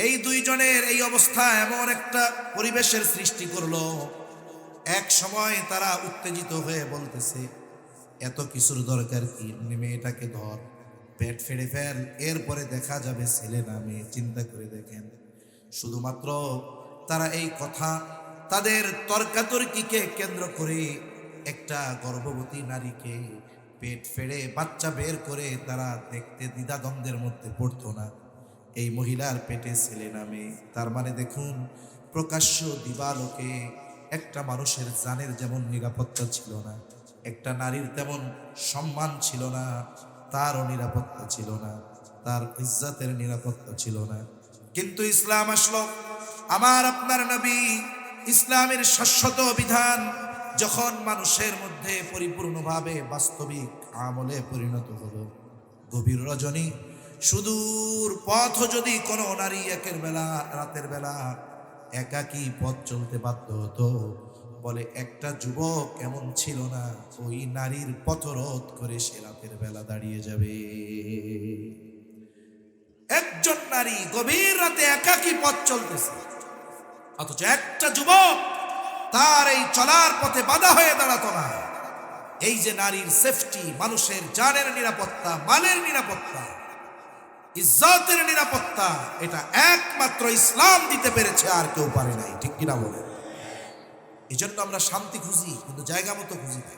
A: এই দুইজনের এই অবস্থা এমন একটা পরিবেশের সৃষ্টি করলো, এক সময় তারা উত্তেজিত হয়ে বলতেছে, এত কিছুর দরকার কি, মেয়েটাকে ধর, পেট ফেড়ে ফেল, এরপরে দেখা যাবে ছেলে না মেয়ে। চিন্তা করে দেখেন, শুধুমাত্র তারা এই কথা, তাদের তর্কাতর্কিকে কেন্দ্র করে একটা গর্ভবতী নারীকে পেট ফেড়ে বাচ্চা বের করে তারা দেখতে দ্বিধাদ্বন্দ্বের মধ্যে পড়তো না, এই মহিলার পেটে ছেলে না মেয়ে। তার মানে দেখুন, প্রকাশ্য দিবালোকে একটা মানুষের জানের যেমন নিরাপত্তা ছিল না, একটা নারীর তেমন সম্মান ছিল না, তারও নিরাপত্তা ছিল না, তার ইজ্জতের নিরাপত্তা ছিল না। কিন্তু ইসলাম আসলো, আমার আপনার নবী, ইসলামের শাশ্বত বিধান যখন মানুষের মধ্যে পরিপূর্ণভাবে বাস্তবিক আমলে পরিণত হলো, গভীর রজনী, সুদূর পথ যদি কোনো নারী একের বেলা, রাতের বেলা একাকী পথ চলতে বাধ্য হতো, বলে একটা যুবক এমন ছিল না ওই নারীর পথরোধ করে সে রাতের বেলা দাঁড়িয়ে যাবে। একজন নারী গভীর রাতে একাকী পথ চলতেছে, অথচ একটা যুবক তার এই চলার পথে বাধা হয়ে দাঁড়াতো না। এই যে নারীর সেফটি, মানুষের জানের নিরাপত্তা, মালের নিরাপত্তা, ইজ্জতের নিরাপত্তা, এটা একমাত্র ইসলাম দিতে পেরেছে, আর কেউ পারে নাই, ঠিক কিনা বলে? এই জন্য আমরা শান্তি খুঁজি, কিন্তু জায়গা মতো খুঁজি না।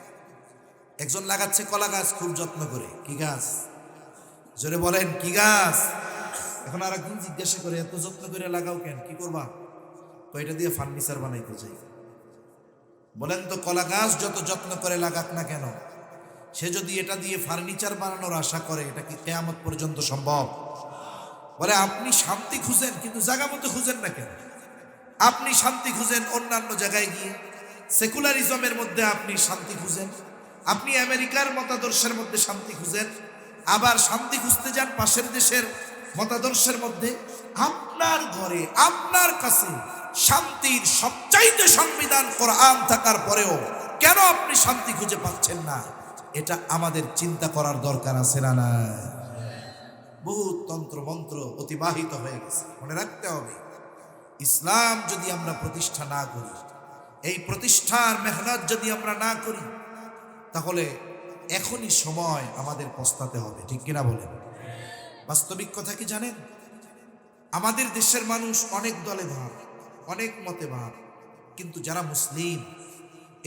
A: একজন লাগাচ্ছে কলা গাছ খুব যত্ন করে, কি গাছ? জোরে বলেন, কি গাছ? এখন আর একদিন জিজ্ঞাসা করে, এত যত্ন করে লাগাও কেন, কি করবা? কয়টা দিয়ে ফার্নিচার বানাইতে চাই। বলেন তো, কলা গাছ যত যত্ন করে লাগাক না কেন, সে যদি এটা দিয়ে ফার্নিচার বানানোর আশা করে, এটা কি কিয়ামত পর্যন্ত সম্ভব? বলে আপনি শান্তি খুঁজেন, কিন্তু জায়গা মতো খুঁজেন না কেন? আপনি শান্তি খুঁজেন অন্যান্য জায়গায় গিয়ে, সেকুলারিজমের মধ্যে আপনি শান্তি খুঁজেন, আপনি আমেরিকার মতাদর্শের মধ্যে শান্তি খুঁজেন, আবার শান্তি খুঁজতে যান পাশের দেশের মতাদর্শের মধ্যে। আপনার ঘরে আপনার কাছে শান্তির সবচাইতে সংবিধান কোরআন থাকার পরেও কেন আপনি শান্তি খুঁজে পাচ্ছেন না? এটা আমাদের চিন্তা করার দরকার আছে না? না, বহু তন্ত্র মন্ত্র অতিবাহিত হয়ে গেছে। মনে রাখতে হবে, ইসলাম যদি আমরা প্রতিষ্ঠা না করি, এই প্রতিষ্ঠার মেহনত যদি আমরা না করি, তাহলে এখনই সময় আমাদের পস্তাতে হবে। ঠিক কিনা বলেন? বাস্তবিক কথা কি জানেন? আমাদের দেশের মানুষ অনেক দলে ভাগ, অনেক মতে ভাগ, কিন্তু যারা মুসলিম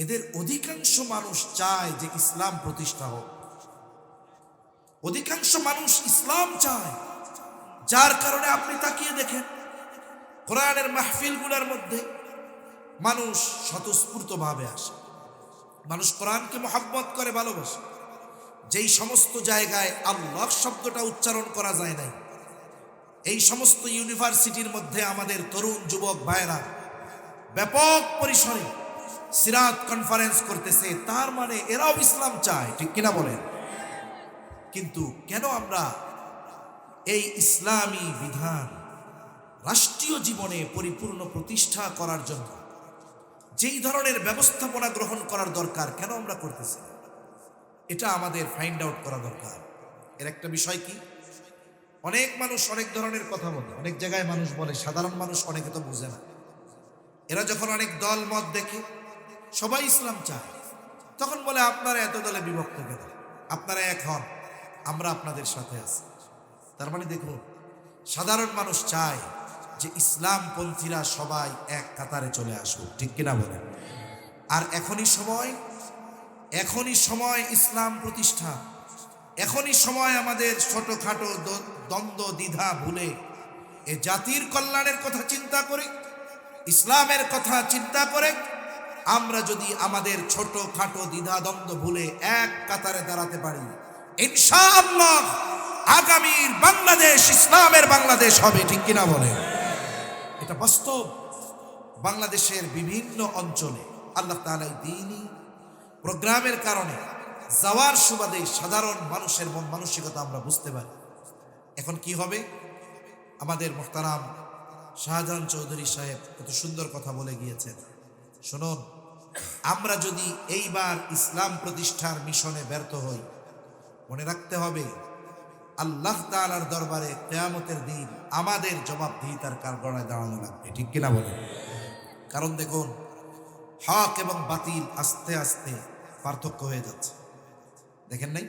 A: এদের অধিকাংশ মানুষ চায় যে ইসলাম প্রতিষ্ঠা হোক। অধিকাংশ মানুষ ইসলাম চায়, যার কারণে আপনি তাকিয়ে দেখেন কোরআনের মাহফিলগুলোর মধ্যে মানুষ স্বতঃস্ফূর্তভাবে আসে, মানুষ কোরআনকে মহব্বত করে, ভালোবাসে। যেই সমস্ত জায়গায় আল্লাহ শব্দটা উচ্চারণ করা যায় নাই, এই সমস্ত ইউনিভার্সিটির মধ্যে আমাদের তরুণ যুবক ভাইরা ব্যাপক পরিসরে সিরাত কনফারেন্স করতেছে, তার মানে এরাও ইসলাম চায়। ঠিক কিনা বলেন? কিন্তু কেন আমরা এই ইসলামী বিধান রাষ্ট্রীয় জীবনে পরিপূর্ণ প্রতিষ্ঠা করার জন্য যেই ধরনের ব্যবস্থাপনা গ্রহণ করার দরকার, কেন আমরা করতেছি? এটা আমাদের ফাইন্ড আউট করা দরকার। এর একটা বিষয় কি, অনেক মানুষ অনেক ধরনের কথা বলে, অনেক জায়গায় মানুষ বলে, সাধারণ মানুষ অনেকে তো বুঝে না। এরা যখন অনেক দল মত দেখে সবাই ইসলাম চায়, তখন বলে আপনারা এত দলে বিভক্ত কেন? আপনারা এক হন, আমরা আপনাদের সাথে আছি। তার মানে দেখুন, সাধারণ মানুষ চায় যে ইসলামপন্থীরা সবাই এক কাতারে চলে আসুক। ঠিক কিনা বলেন? আর এখনই সময় ইসলাম প্রতিষ্ঠা। এখনই সময় আমাদের ছোটখাটো দ্বন্দ্ব দ্বিধা ভুলে এ জাতির কল্যাণের কথা চিন্তা করে, ইসলামের কথা চিন্তা করে আমরা যদি আমাদের ছোটখাটো দ্বিধা দ্বন্দ্ব ভুলে এক কাতারে দাঁড়াতে পারি, ইনশাআল্লাহ আগামীর বাংলাদেশ ইসলামের বাংলাদেশ হবে। ঠিক কিনা বলেন? এটা বাস্তব। বাংলাদেশের বিভিন্ন অঞ্চলে আল্লাহ তাআলা দ্বীনি প্রোগ্রামের কারণে যাওয়ার সুবাদে সাধারণ মানুষের মন মানসিকতা আমরা বুঝতে পারি। এখন কি হবে? আমাদের মুহতারাম শাহজাহান চৌধুরী সাহেব কত সুন্দর কথা বলে গিয়েছেন। শুনুন, আমরা যদি এইবার ইসলাম প্রতিষ্ঠার মিশনে ব্যর্থ হই, মনে রাখতে হবে আল্লাহ তাআলার দরবারে কিয়ামতের দিন আমাদের জবাবদিহিতার কাঠগড়ায় দাঁড়ানো লাগবে। ঠিক কিনা বলেন? কারণ দেখুন, হক এবং বাতিল আস্তে আস্তে পার্থক্য হয়ে যাচ্ছে। দেখেন নাই,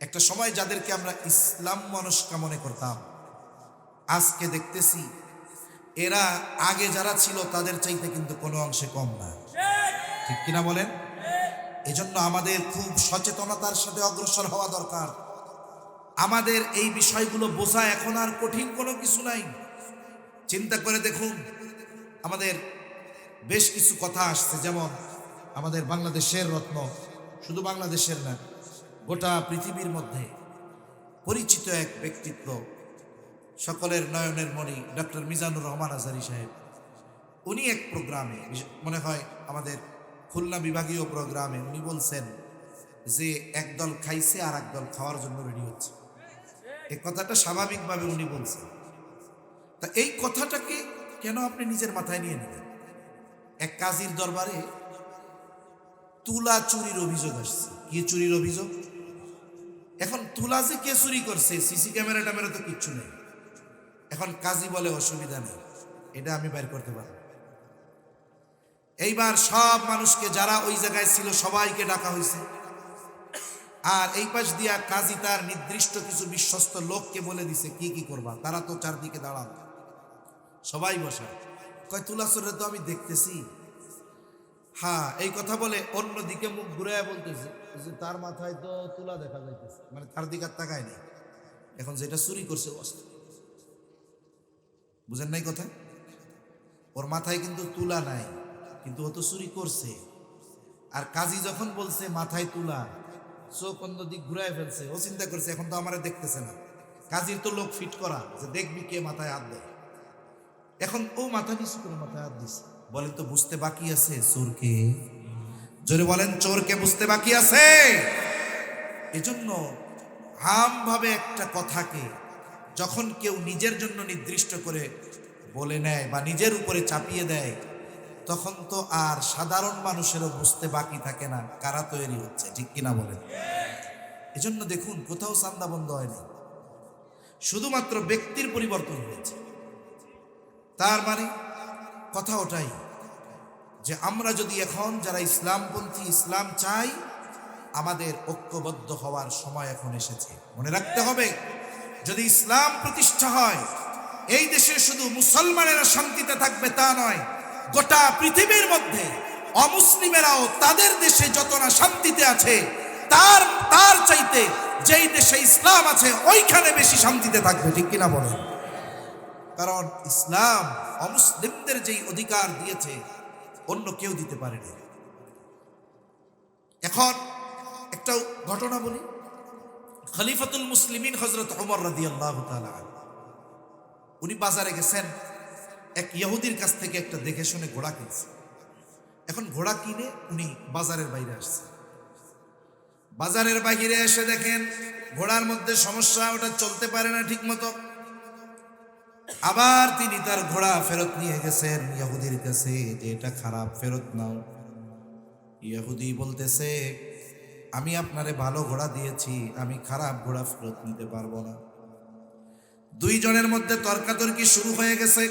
A: একটা সময় যাদেরকে আমরা ইসলাম মনস্কা মনে করতাম, আজকে দেখতেছি এরা আগে যারা ছিল তাদের চাইতে কিন্তু কোনো অংশে কম না। ঠিক কিনা বলেন? এজন্য আমাদের খুব সচেতনতার সাথে অগ্রসর হওয়া দরকার। আমাদের এই বিষয়গুলো বোঝা এখন আর কঠিন কোনো কিছু নাই। চিন্তা করে দেখুন, আমাদের বেশ কিছু কথা আসছে, যেমন আমাদের বাংলাদেশের রত্ন, শুধু বাংলাদেশের না, গোটা পৃথিবীর মধ্যে পরিচিত এক ব্যক্তিত্ব, সকলের নয়নের মণি ডক্টর মিজানুর রহমান আজহারী সাহেব, উনি এক প্রোগ্রামে, মনে হয় আমাদের খুলনা বিভাগীয় প্রোগ্রামে, উনি বলছেন যে একদল খাইছে আর একদল খাওয়ার জন্য রেডি হচ্ছে। এই কথাটা স্বাভাবিকভাবে উনি বলছেন। তা এই কথাটাকে কেন আপনি নিজের মাথায় নিয়ে নেবেন? এক কাজীর দরবারে তুলা চুরির অভিযোগ আসছে। কি চুরির অভিযোগ? এখন তুলা যে কে চুরি করছে, সিসি ক্যামেরা ট্যামেরা তো কিচ্ছু নেই। এখন কাজী বলে অসুবিধা নেই, এটা আমি বের করতে পারব। এইবার সব মানুষকে যারা ওই জায়গায় ছিল সবাইকে ডাকা হয়েছে, আর এই পাশ দিয়া কাজী তার নির্দিষ্ট কিছু বিশ্বস্ত লোককে বলে দিছে কি কি করবা। তারা তো চারদিকে দাঁড়ান, সবাই বসা। কয় তুলা চোরে তো আমি দেখতেছি। হ্যাঁ, এই কথা বলে অন্যদিকে মুখ ঘুরে বলতেছে যে তার মাথায় তো তুলা দেখা যাইতেছে, মানে তার দিকে আর তাকায় নেই। এখন যেটা চুরি করছে অস্ত্র, বুঝেন নাই কথা? ওর মাথায় কিন্তু তুলা নাই, কিন্তু ও তো চুরি করছে। আর কাজী যখন বলছে মাথায় তুলা, চোখ অন্য দিক ঘুরায় ফেলছে, ও চিন্তা করছে এখন তো আমারে দেখতেছে না, কাজীর তো লোক ফিট করা যে দেখবি কে মাথায় হাত দেয়। এখন ও মাথা নিচু করে মাথায় হাত দিছে। বলেন তো বুঝতে বাকি আছে চোরকে? জোরে বলেন, চোরকে বুঝতে বাকি আছে? এজন্য আমভাবে একটা কথাকে যখন কেউ নিজের জন্য নির্দিষ্ট করে বলে নেয় বা নিজের উপরে চাপিয়ে দেয়, তখন তো আর সাধারণ মানুষেরও বুঝতে বাকি থাকে না কারা তৈরি হচ্ছে, ঠিক কিনা বলেন? এজন্য দেখুন কোথাও চান্দা বন্ধ হয়নি, শুধুমাত্র ব্যক্তির পরিবর্তন হয়েছে। তার মানে কথা ওটাই যে আমরা যদি এখন যারা ইসলামপন্থী, ইসলাম চাই, আমাদের ঐক্যবদ্ধ হওয়ার সময় এখন এসেছে। মনে রাখতে হবে, যদি ইসলাম প্রতিষ্ঠা হয়, এই দেশে শুধু মুসলমানেরা শান্তিতে থাকবে তা নয়, গোটা পৃথিবীর মধ্যে অমুসলিমেরাও তাদের দেশে যত না শান্তিতে আছে, তার চাইতে যেই দেশে ইসলাম আছে ওইখানে বেশি শান্তিতে থাকবে, ঠিক কিনা বলেন? কারণ ইসলাম অমুসলিমদের যেই অধিকার দিয়েছে অন্য কেউ দিতে পারেনি। এখন একটা ঘটনা বলি। খলিফাতুল মুসলিমিন হযরত ওমর রাদিয়াল্লাহু তাআলা উনি বাজারে গেছেন, এক ইহুদির কাছ থেকে একটা দেখে শুনে ঘোড়া কিনছে। এখন ঘোড়া কিনে উনি বাজারের বাইরে আসছে। বাজারের বাইরে এসে দেখেন ঘোড়ার মধ্যে সমস্যা, ওটা চলতে পারে না ঠিক মতো। আবার তিনি তার ঘোড়া ফেরত নিয়ে গেছেন ইহুদির কাছে যে এটা খারাপ, ফেরত নাও। ইহুদি বলতেছে, আমি আপনারে ভালো ঘোড়া দিয়েছি, আমি খারাপ ঘোড়া ফেরত নিতে পারবো না। দুইজনের মধ্যে তর্কাতর্কি শুরু হয়ে গেছে।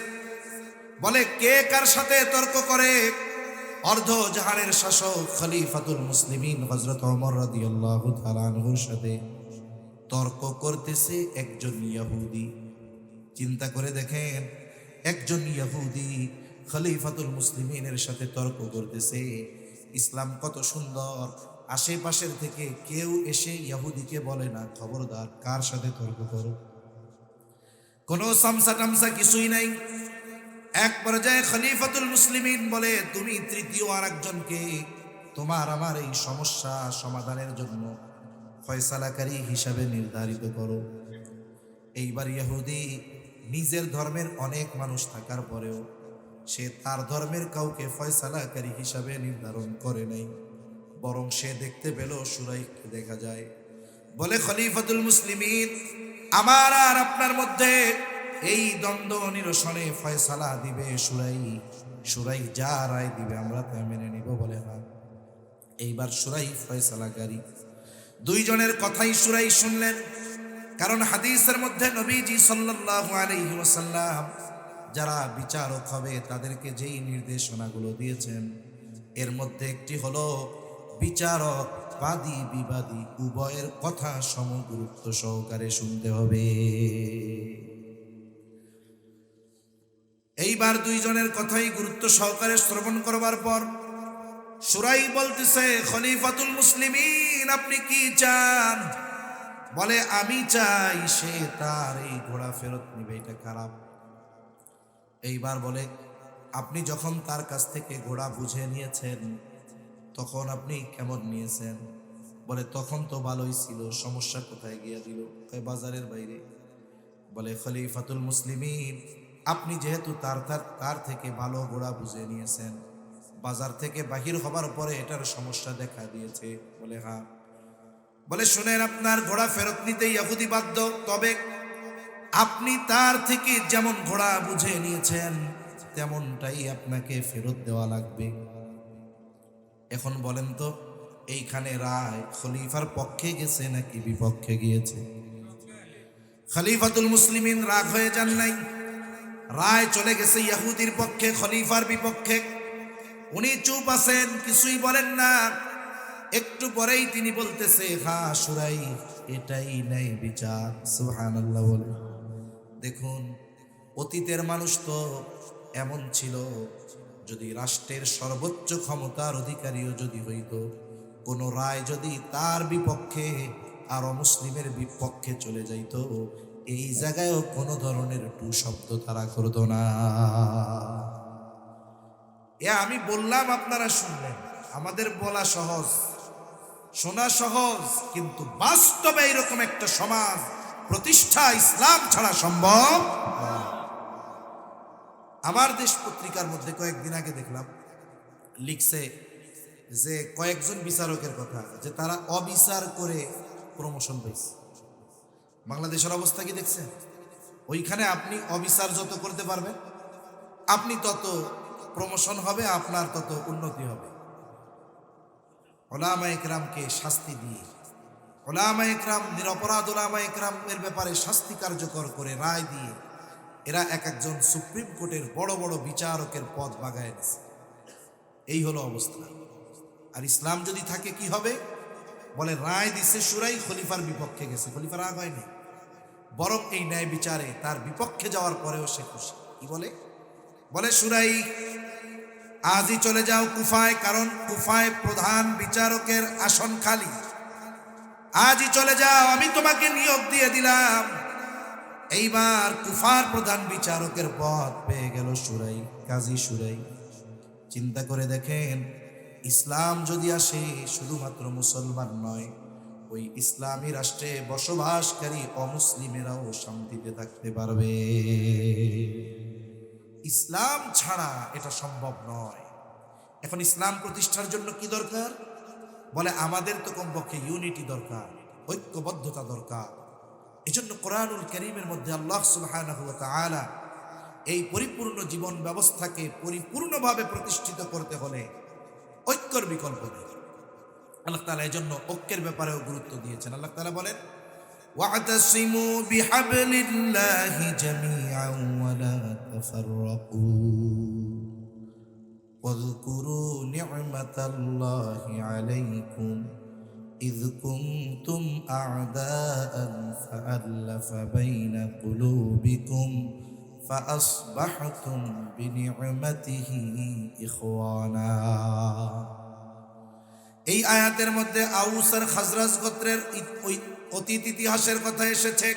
A: বলে কে কার সাথে তর্ক করে? অর্ধ জাহানের শাসক খলিফাতুল মুসলিমিন হযরত ওমর রাদিয়াল্লাহু তাআলা আনহুর সাথে তর্ক করতেছে একজন ইহুদি। চিন্তা করে দেখেন, একজন ইহুদি খলিফাতুল মুসলিমিনের সাথে তর্ক করতেছে। ইসলাম কত সুন্দর, আশেপাশের থেকে কেউ এসে ইহুদিকে বলে না খবরদার কার সাথে তর্ক করো, কোনো সামসা টামসা কিছুই নাই। এক পর্যায়ে খলিফাতুল মুসলিমিন বলে, তুমি তৃতীয় আর একজনকে তোমার আমার এই সমস্যা সমাধানের জন্য ফয়সালাকারী হিসাবে নির্ধারিত করো। এইবার ইহুদি নিজের ধর্মের অনেক মানুষ থাকার পরেও সে তার ধর্মের কাউকে ফয়সালাকারী হিসাবে নির্ধারণ করে নাই, বরং সে দেখতে পেল সুরাইকে দেখা যায়। বলে খলিফাতুল মুসলিমিন, আমার আর আপনার মধ্যে এই দ্বন্দ্ব নিরসনে ফয়সালা দিবে সুরাই। সুরাই যা রায় দিবে আমরা তা মেনে নিব। বলে না, এইবার সুরাই ফয়সালাকারী। দুইজনের কথাই সুরাই শুনলেন। কারণ হাদিসের মধ্যে নবীজি সাল্লাল্লাহু আলাইহি ওয়াসাল্লাম যারা বিচারক হবে তাদেরকে যেই নির্দেশনাগুলো দিয়েছেন এর মধ্যে একটি হলো বিচারক বাদী বিবাদী উভয়ের কথা সমগুরুত্ব সহকারে শুনতে হবে। এইবার দুইজনের কথাই গুরুত্ব সহকারে শ্রবণ করবার পর সুরাই বলতেছে, খলিফাতুল মুসলিমিন আপনি কি চান? বলে আমি চাই সে তার এই ঘোড়া ফেরত নিবে, এটা খারাপ। এইবার বলে, আপনি যখন তার কাছ থেকে ঘোড়া বুঝে নিয়েছেন তখন আপনি কেমন নিয়েছেন? বলে তখন তো ভালোই ছিল, সমস্যা কোথায় গিয়া দিল? বাজারের বাইরে। বলে খলিফাতুল মুসলিমিন আপনি যেহেতু তার থেকে ভালো ঘোড়া বুঝে নিয়েছেন, বাজার থেকে বাহির হবার পরে এটার সমস্যা দেখা দিয়েছে। বলে হ্যাঁ। বলে শুনেন, আপনার ঘোড়া ফেরত নিতে ইহুদি বাধ্য, তবে আপনি তার থেকে যেমন ঘোড়া বুঝে নিয়েছেন তেমনটাই আপনাকে ফেরত দেওয়া লাগবে। এখন বলেন তো এইখানে রায় খলিফার পক্ষে গেছে নাকি বিপক্ষে গিয়েছে? খলিফাতুল মুসলিমিন রাগ হয়ে যান নাই, রায় চলে গেছে ইহুদির পক্ষে, খলিফার বিপক্ষে। উনি চুপ আছেন, কিছুই বলেন না। একটু পরেই তিনি বলতেছে, হ্যাঁ সুরাই এটাই ন্যায় বিচার। সুবহানাল্লাহ। বলে দেখুন, অতীতের মানুষ তো এমন ছিল, যদি রাষ্ট্রের সর্বোচ্চ ক্ষমতার অধিকারীও যদি হইত, কোন রায় যদি তার বিপক্ষে আর অমুসলিমের বিপক্ষে চলে যাইত, এই জায়গায়ও কোনো ধরনের টু শব্দ তারা করতো না। আমি বললাম আপনারা শুনলেন, আমাদের বলা সহজ, শোনা সহজ, কিন্তু বাস্তবে এরকম একটা সমাজ প্রতিষ্ঠা ইসলাম ছাড়া সম্ভব নয়। আমার দেশ পত্রিকার মধ্যে কয়েকদিন আগে দেখলাম লিখছে যে কয়েকজন বিচারকের কথা, যে তারা অবিচার করে প্রমোশন পেয়েছে। বাংলাদেশের অবস্থা কি দেখছেন? ওইখানে আপনি অবিচার যত করতে পারবেন, আপনি তত প্রমোশন হবে, আপনার তত উন্নতি হবে। ওলামা একরামকে শাস্তি দিয়ে, ওলামা একরাম নিরপরাধ ওলামা একরাম এর ব্যাপারে শাস্তি কার্যকর করে রায় দিয়ে এরা এক একজন সুপ্রিম কোর্টের বড় বড় বিচারকের পদ বাগায় নিছে। এই হলো অবস্থা। আর ইসলাম যদি থাকে কি হবে? বলে রায় দিছে সুরাই, খলিফার বিপক্ষে গেছে, খলিফা রাগ হয়নি, বরং এই ন্যায় বিচারে তার বিপক্ষে যাওয়ার পরেও সে খুশি। কি বলে? বলে সুরাই আজই চলে যাও কুফায়, কারণ কুফায় প্রধান বিচারকের আসন খালি। আজই চলে যাও, আমি তোমাকে নিয়োগ দিয়ে দিলাম। এইবার কুফার প্রধান বিচারকের পদ পেয়ে গেল সুরাই, কাজী সুরাই। চিন্তা করে দেখেন, ইসলাম যদি আসে, শুধুমাত্র মুসলমান নয়, ওই ইসলামী রাষ্ট্রে বসবাসকারী অমুসলিমেরাও শান্তিতে থাকতে পারবে। ইসলাম ছাড়া এটা সম্ভব নয়। এখন ইসলাম প্রতিষ্ঠার জন্য কি দরকার? বলে আমাদের তো কমপক্ষে ইউনিটি দরকার, ঐক্যবদ্ধতা দরকার। এজন্য কোরআনুল কারীমের মধ্যে আল্লাহ সুবহানাহু ওয়া তাআলা এই পরিপূর্ণ জীবন ব্যবস্থাকে পরিপূর্ণভাবে প্রতিষ্ঠিত করতে হলে ঐক্যর বিকল্প নেই। আল্লাহ তাআলা এজন্য ঐক্যের ব্যাপারেও গুরুত্ব দিয়েছেন। আল্লাহ তাআলা বলেন, ওয়া'তাসিমু বিহাবলিল্লাহি জামিআন ওয়া লা তাফাররাকু ওয়াযকুরু নি'মাতাল্লাহি আলাইকুম إذ كنتم أعداء فألف بين قلوبكم فأصبحتم بنعمته إخوانا। এই আয়াতের মধ্যে আউস আর খাজরাজ গোত্রের অতীত ইতিহাসের কথা এসেছে।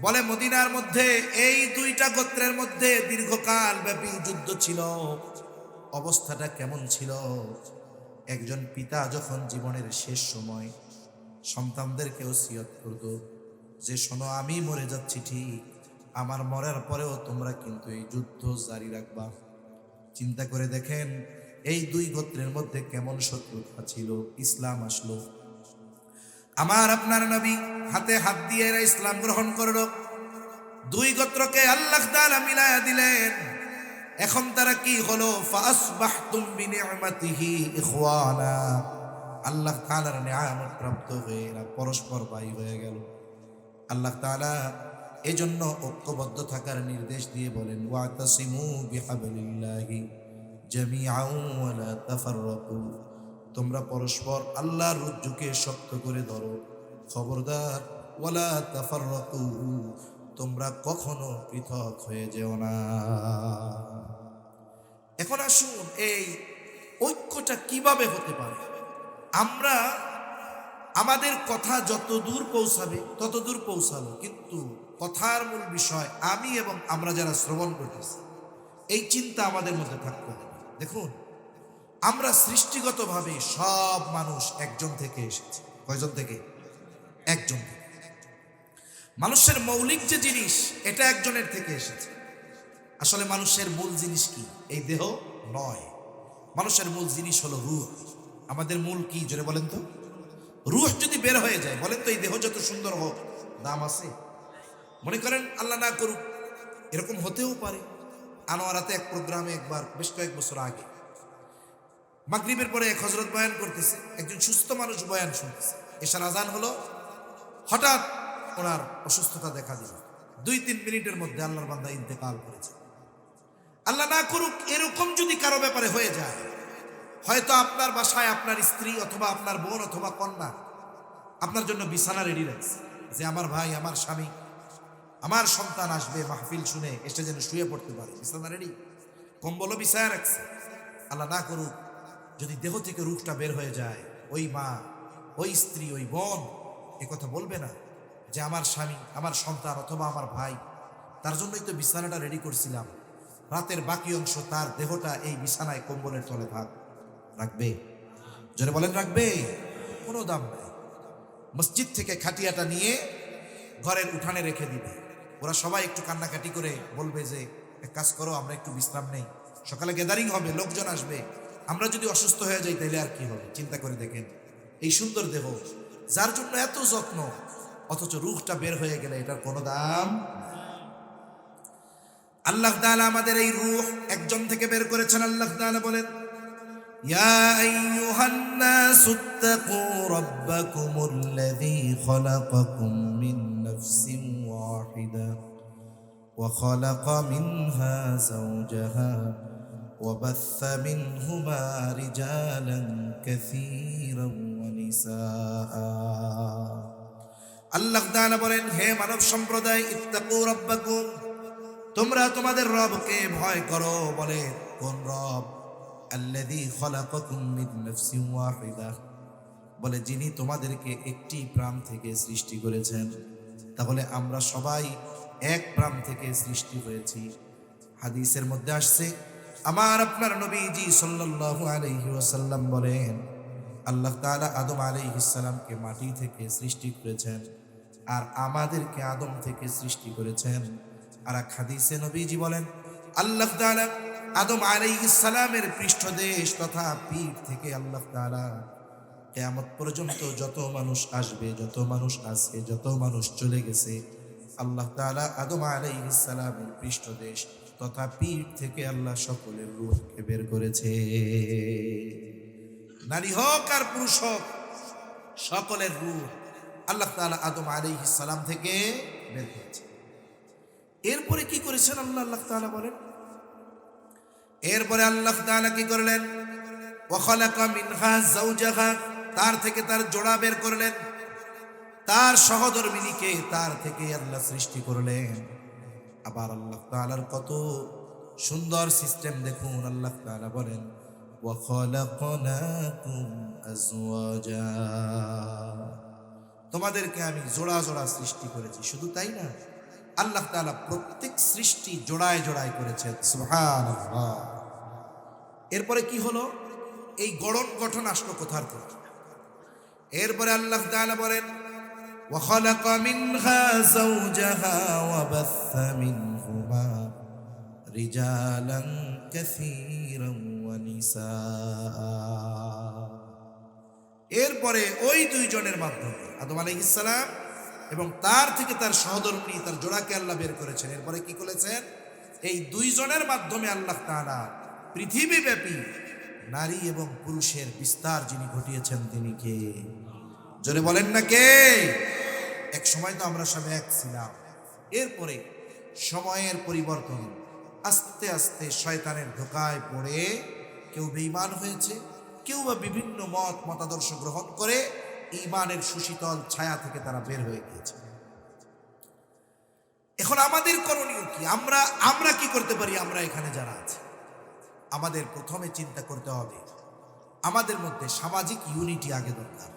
A: বলে মদিনার মধ্যে এই দুইটা গোত্রের মধ্যে দীর্ঘকাল ব্যাপী যুদ্ধ ছিল। অবস্থাটা কেমন ছিল? একজন পিতা যখন জীবনের শেষ সময় সন্তানদেরকে ওসিয়ত করত যে শোনো, আমি মরে যাচ্ছি ঠিক, আমার মরার পরেও তোমরা কিন্তু এই যুদ্ধ জারি রাখবা। চিন্তা করে দেখেন এই দুই গোত্রের মধ্যে কেমন শত্রুতা ছিল। ইসলাম আসলো, আমার আপনার নবী হাতে হাত দিয়ে এরা ইসলাম গ্রহণ করলো। দুই গোত্রকে আল্লাহ তাআলা মিলায়া দিলেন। এখন তারা কি হলো? ফাসবাহতুম বিনি'মাতিহি ইখওয়ানা। আল্লাহ তাআলার নিয়ামত প্রাপ্ত হয়ে এরা পরস্পর ভাই হয়ে গেল। আল্লাহ তাআলা এজন্য ঐক্যবদ্ধ থাকার নির্দেশ দিয়ে বলেন, ওয়াতাসিমু বিহাবলিল্লাহি জামিআন ওয়া লা তাফাররাকু। তোমরা পরস্পর আল্লাহর রজ্জুকে শক্ত করে ধরো, খবরদার ওয়ালা তাফাররাকু, তোমরা কখনো পৃথক হয়ে যেও না। এখন আসুন, এই ঐক্যটা কিভাবে হতে পারে? আমরা আমাদের কথা যত দূর পৌঁছাবে তত দূর পৌঁছালো, কিন্তু কথার মূল বিষয় আমি এবং আমরা যারা শ্রবণ করতেছি, এই চিন্তা আমাদের মধ্যে থাকতে হবে। দেখুন, আমরা সৃষ্টিগতভাবে সব মানুষ একজন থেকে এসেছি। কয়জন থেকে? একজন থেকে। মানুষের মৌলিক যে জিনিস, এটা একজনের থেকে এসেছে। আসলে মানুষের মূল জিনিস কি? এই দেহ নয়। মানুষের মূল জিনিস হলো রূহ। আমাদের মূল কি জোরে বলেন তো? রূহ যদি বের হয়ে যায়, বলেন তো এই দেহ যত সুন্দর হোক, দাম আছে? মনে করেন আল্লাহ না করুক, এরকম হতেও পারে। আনোয়ারাতে এক প্রোগ্রামে একবার বেশ কয়েক বছর আগে মাগরিবের পরে এক হযরত বয়ান করতেছে, একজন সুস্থ মানুষ বয়ান শুনতেছে। এশার আজান হলো, হঠাৎ ওনার অসুস্থতা দেখা দিল। 2-3 মিনিটের মধ্যে আল্লাহর বান্দা ইন্তেকাল করেছে। আল্লাহ না করুক এরকম যদি কারো ব্যাপারে হয়ে যায়, হয়তো আপনার বাসায় আপনার স্ত্রী অথবা আপনার বোন অথবা কন্যা আপনার জন্য বিছানা রেডি রাখছে, যে আমার ভাই, আমার স্বামী, আমার সন্তান আসবে মাহফিল শুনে, এসে যেন শুয়ে পড়তে পারে, বিছানা রেডি, কম্বলও বিছায়া রাখছে। আল্লাহ না করুক যদি দেহ থেকে রূহটা বের হয়ে যায়, ওই মা, ওই স্ত্রী, ওই বোন এ কথা বলবে না যে আমার স্বামী, আমার সন্তান অথবা আমার ভাই, তার জন্যই তো বিছানাটা রেডি করছিলাম, রাতের বাকি অংশ তার দেহটা এই বিছানায় কম্বলের তলে থাক? রাখবে? জোরে বলেন রাখবে? কোনো দাম নাই। মসজিদ থেকে খাটিয়াটা নিয়ে ঘরের উঠানে রেখে দিবে, ওরা সবাই একটু কান্নাকাটি করে বলবে যে এক কাজ করো, আমরা একটু বিশ্রাম নেই, সকালে গ্যাদারিং হবে, লোকজন আসবে, আমরা যদি অসুস্থ হয়ে যাই তাহলে আর কি হবে। চিন্তা করে দেখেন, এই সুন্দর দেহ যার জন্য এত যত্ন, অথচ রূহটা বের হয়ে গেলে এটার কোনো দাম। আল্লাহ তাআলা আমাদের এই রূহ একজন থেকে বের করেছেন। আল্লাহ তাআলা বলেন, ইয়া আইয়ুহান নাসুত্তাকু রাব্বাকুমুল্লাযী খালাকাকুম মিন নাফসিন ওয়াহিদা ওয়া খালাকা মিনহা যাওজাহা ওয়া বাথসা মিনহুমা রিজালান কাসীরান ওয়া নিসাআ। আল্লাহ তাআলা বলেন, হে মানব সম্প্রদায়, ইত্তাকু রাব্বাকুম, তোমরা তোমাদের রবকে ভয় করো। বলে কোন রব? আল্লাযী খালাকাকুম মিন নাফসিন ওয়াহিদা, বলে যিনি তোমাদেরকে একটি প্রাণ থেকে সৃষ্টি করেছেন। তাহলে আমরা সবাই এক প্রাণ থেকে সৃষ্টি হয়েছি। হাদিসের মধ্যে আসছে, আমার আপনার নবীজি সাল্লাল্লাহু আলাইহি ওয়াসাল্লাম বলেন, আল্লাহ তাআলা আদম আলাইহিস সালামকে মাটি থেকে সৃষ্টি করেছেন, আর আমাদেরকে আদম থেকে সৃষ্টি করেছেন। আর এক হাদিসে নবীজি বলেন, আল্লাহ তাআলা আদম আলাইহিস সালামের পৃষ্ঠদেশ তথা পিঠ থেকে আল্লাহ তাআলা কিয়ামত পর্যন্ত যত মানুষ আসবে, যত মানুষ আছে, যত মানুষ চলে গেছে, আল্লাহ তাআলা আদম আলাইহিস সালামের পৃষ্ঠদেশ তথা পিঠ থেকে আল্লাহ সকলের রূহকে বের করেছে। নারী হোক আর পুরুষ হোক, সকলের রূহ আল্লাহ তাআলা আদম আলাইহিস সালাম থেকে বের করেছে। এরপরে কি করেছেন আল্লাহ তাআলা বলেন, এরপরে আল্লাহ তাআলা কি করলেন? ওয়া খালাকা মিনহা যাওজাহা, তার থেকে তার জোড়া বের করলেন, তার সহধর্মিণীকে তার থেকে আল্লাহ সৃষ্টি করলেন। আবার আল্লাহ তাআলার কত সুন্দর সিস্টেম দেখুন। আল্লাহ তাআলা বলেন, ওয়া খালাকনাকুম আজওয়াজা, তোমাদেরকে আমি জোড়া জোড়া সৃষ্টি করেছি। শুধু তাই না, আল্লাহ তাআলা প্রত্যেক সৃষ্টি জোড়ায় জোড়ায় করেছেন। সুবহানাল্লাহ। এরপরে কি হলো? এই গঠন আসলো কোথার থেকে? এরপরে আল্লাহ তাআলা বলেন, ওয়া খালাকা মিনহা যাওজাহা ওয়া বাথসা মিনহুমা রিজালান কাসীরান ওয়া নিসাআ। এরপরে ওই দুইজনের মাধ্যমে আদম আলাইহিস সালাম এবং তার থেকে তার সহধর্মিণী তার জোড়াকে আল্লাহ বের করেছেন। এরপরে কি করেছেন? এই দুইজনের মাধ্যমে আল্লাহ তাআলা পৃথিবীব্যাপী নারী এবং পুরুষের বিস্তার যিনি ঘটিয়েছেন তিনি কে? জোরে বলেন না কে? এক সময় তো আমরা সব এক ছিলাম, এরপরে সময়ের পরিবর্তন, আস্তে আস্তে শয়তানের ধোকায় পড়ে কেউ বেঈমান হয়েছে, কেউ বা বিভিন্ন মতাদর্শ গ্রহণ করে ঈমানের সুশীতল ছায়া থেকে তারা বের হয়ে গিয়েছে। এখন আমাদের করণীয় কি? আমরা কি করতে পারি? আমরা এখানে যারা আছে, আমাদের প্রথমে চিন্তা করতে হবে আমাদের মধ্যে সামাজিক ইউনিটি আগে দরকার।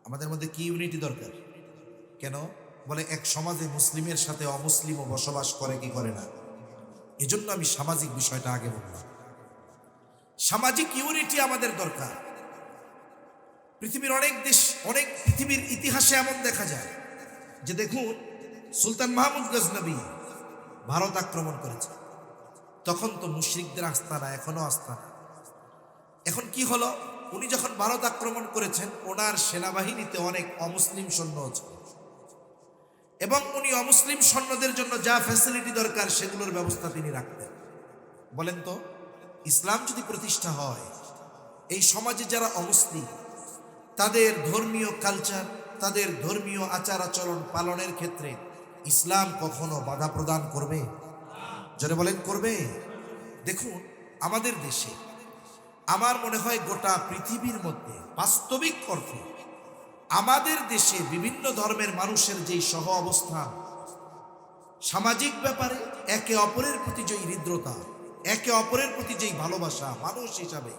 A: আমাদের মধ্যে কি ইউনিটি দরকার? কেন? বলে এক সমাজে মুসলিমের সাথে অমুসলিমও বসবাস করে কি করে না। এজন্য আমি সামাজিক বিষয়টা আগে বললাম। সামাজিক ইউনিটি আমাদের দরকার। পৃথিবীর অনেক দেশ, অনেক পৃথিবীর ইতিহাসে এমন দেখা যায় যে দেখুন, সুলতান মাহমুদ গজনবী ভারত আক্রমণ করেছে, তখন তো মুশরিকদের আস্তানা, এখনো আস্তানা। এখন কি হলো? উনি যখন ভারত আক্রমণ করেছেন, ওনার সেনাবাহিনীতে অনেক অমুসলিম সৈন্য আছে এবং উনি অমুসলিম সৈন্যদের জন্য যা ফ্যাসিলিটি দরকার সেগুলোর ব্যবস্থা তিনি রাখতেন। বলেন তো, ইসলাম যদি প্রতিষ্ঠা হয়, এই সমাজে যারা অমুসলিম তাদের ধর্মীয় কালচার, তাদের ধর্মীয় আচার আচরণ পালনের ক্ষেত্রে ইসলাম কখনো বাধা প্রদান করবে? যারা বলেন করবে। দেখুন আমাদের দেশে, আমার মনে হয় গোটা পৃথিবীর মধ্যে বাস্তবিক অর্থে আমাদের দেশে বিভিন্ন ধর্মের মানুষের যেই সহ অবস্থান, সামাজিক ব্যাপারে একে অপরের প্রতি যে হৃদ্রতা, একে অপরের প্রতি যেই ভালোবাসা মানুষ হিসাবে,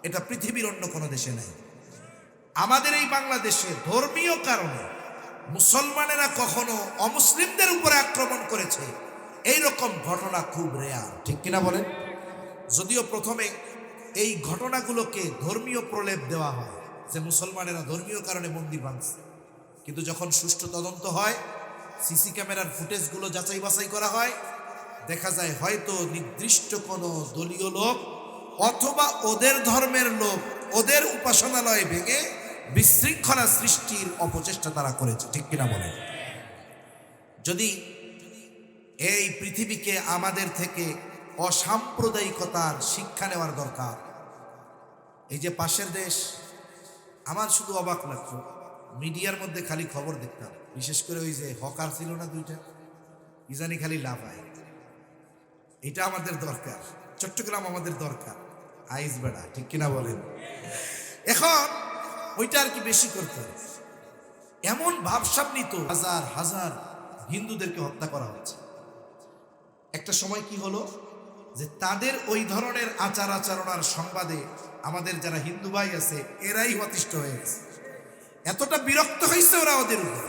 A: এটা পৃথিবীর অন্য কোনো দেশে নেই। আমাদের এই বাংলাদেশে ধর্মীয় কারণে মুসলমানেরা কখনো অমুসলিমদের উপরে আক্রমণ করেছে এই রকম ঘটনা খুব রেয়ার, ঠিক কিনা বলেন? যদিও প্রথমে এই ঘটনাগুলোকে ধর্মীয় প্রলেপ দেওয়া হয়, যে মুসলমানেরা ধর্মীয় কারণে মন্দির ভাঙছে, কিন্তু যখন সুষ্ঠু তদন্ত হয়, সিসি ক্যামেরার ফুটেজগুলো যাচাই বাছাই করা হয়, দেখা যায় হয়তো নির্দিষ্ট কোনো দলীয় লোক অথবা ওদের ধর্মের লোক ওদের উপাসনালয় ভেঙে বিশৃঙ্খলা সৃষ্টির অপচেষ্টা তারা করেছে। ঠিক কিনা বলেন? যদি এই পৃথিবীকে আমাদের থেকে অসাম্প্রদায়িকতার শিক্ষা নেওয়ার দরকার। এই যে পাশের দেশ, আমার শুধু অবাক লাগতো, মিডিয়ার মধ্যে খালি খবর দেখতাম, বিশেষ করে ওই যে হকার ছিল না দুইটা, কি জানি খালি লাফায়। এটা আমাদের দরকার, চট্টগ্রাম আমাদের দরকার, আইস বেড়া। ঠিক কিনা বলেন? এখন ওইটা আর কি বেশি করতে হবে। এমন ভাবসাব নিত, হাজার হাজার হিন্দুদেরকে হত্যা করা হচ্ছে। একটা সময় কি হলো যে তাদের ওই ধরনের আচার আচরণার সংবাদে আমাদের যারা হিন্দু ভাই আছে এরাই অতিষ্ঠ হয়ে গেছে, এতটা বিরক্ত হয়েছে ওরা ওদের উপর।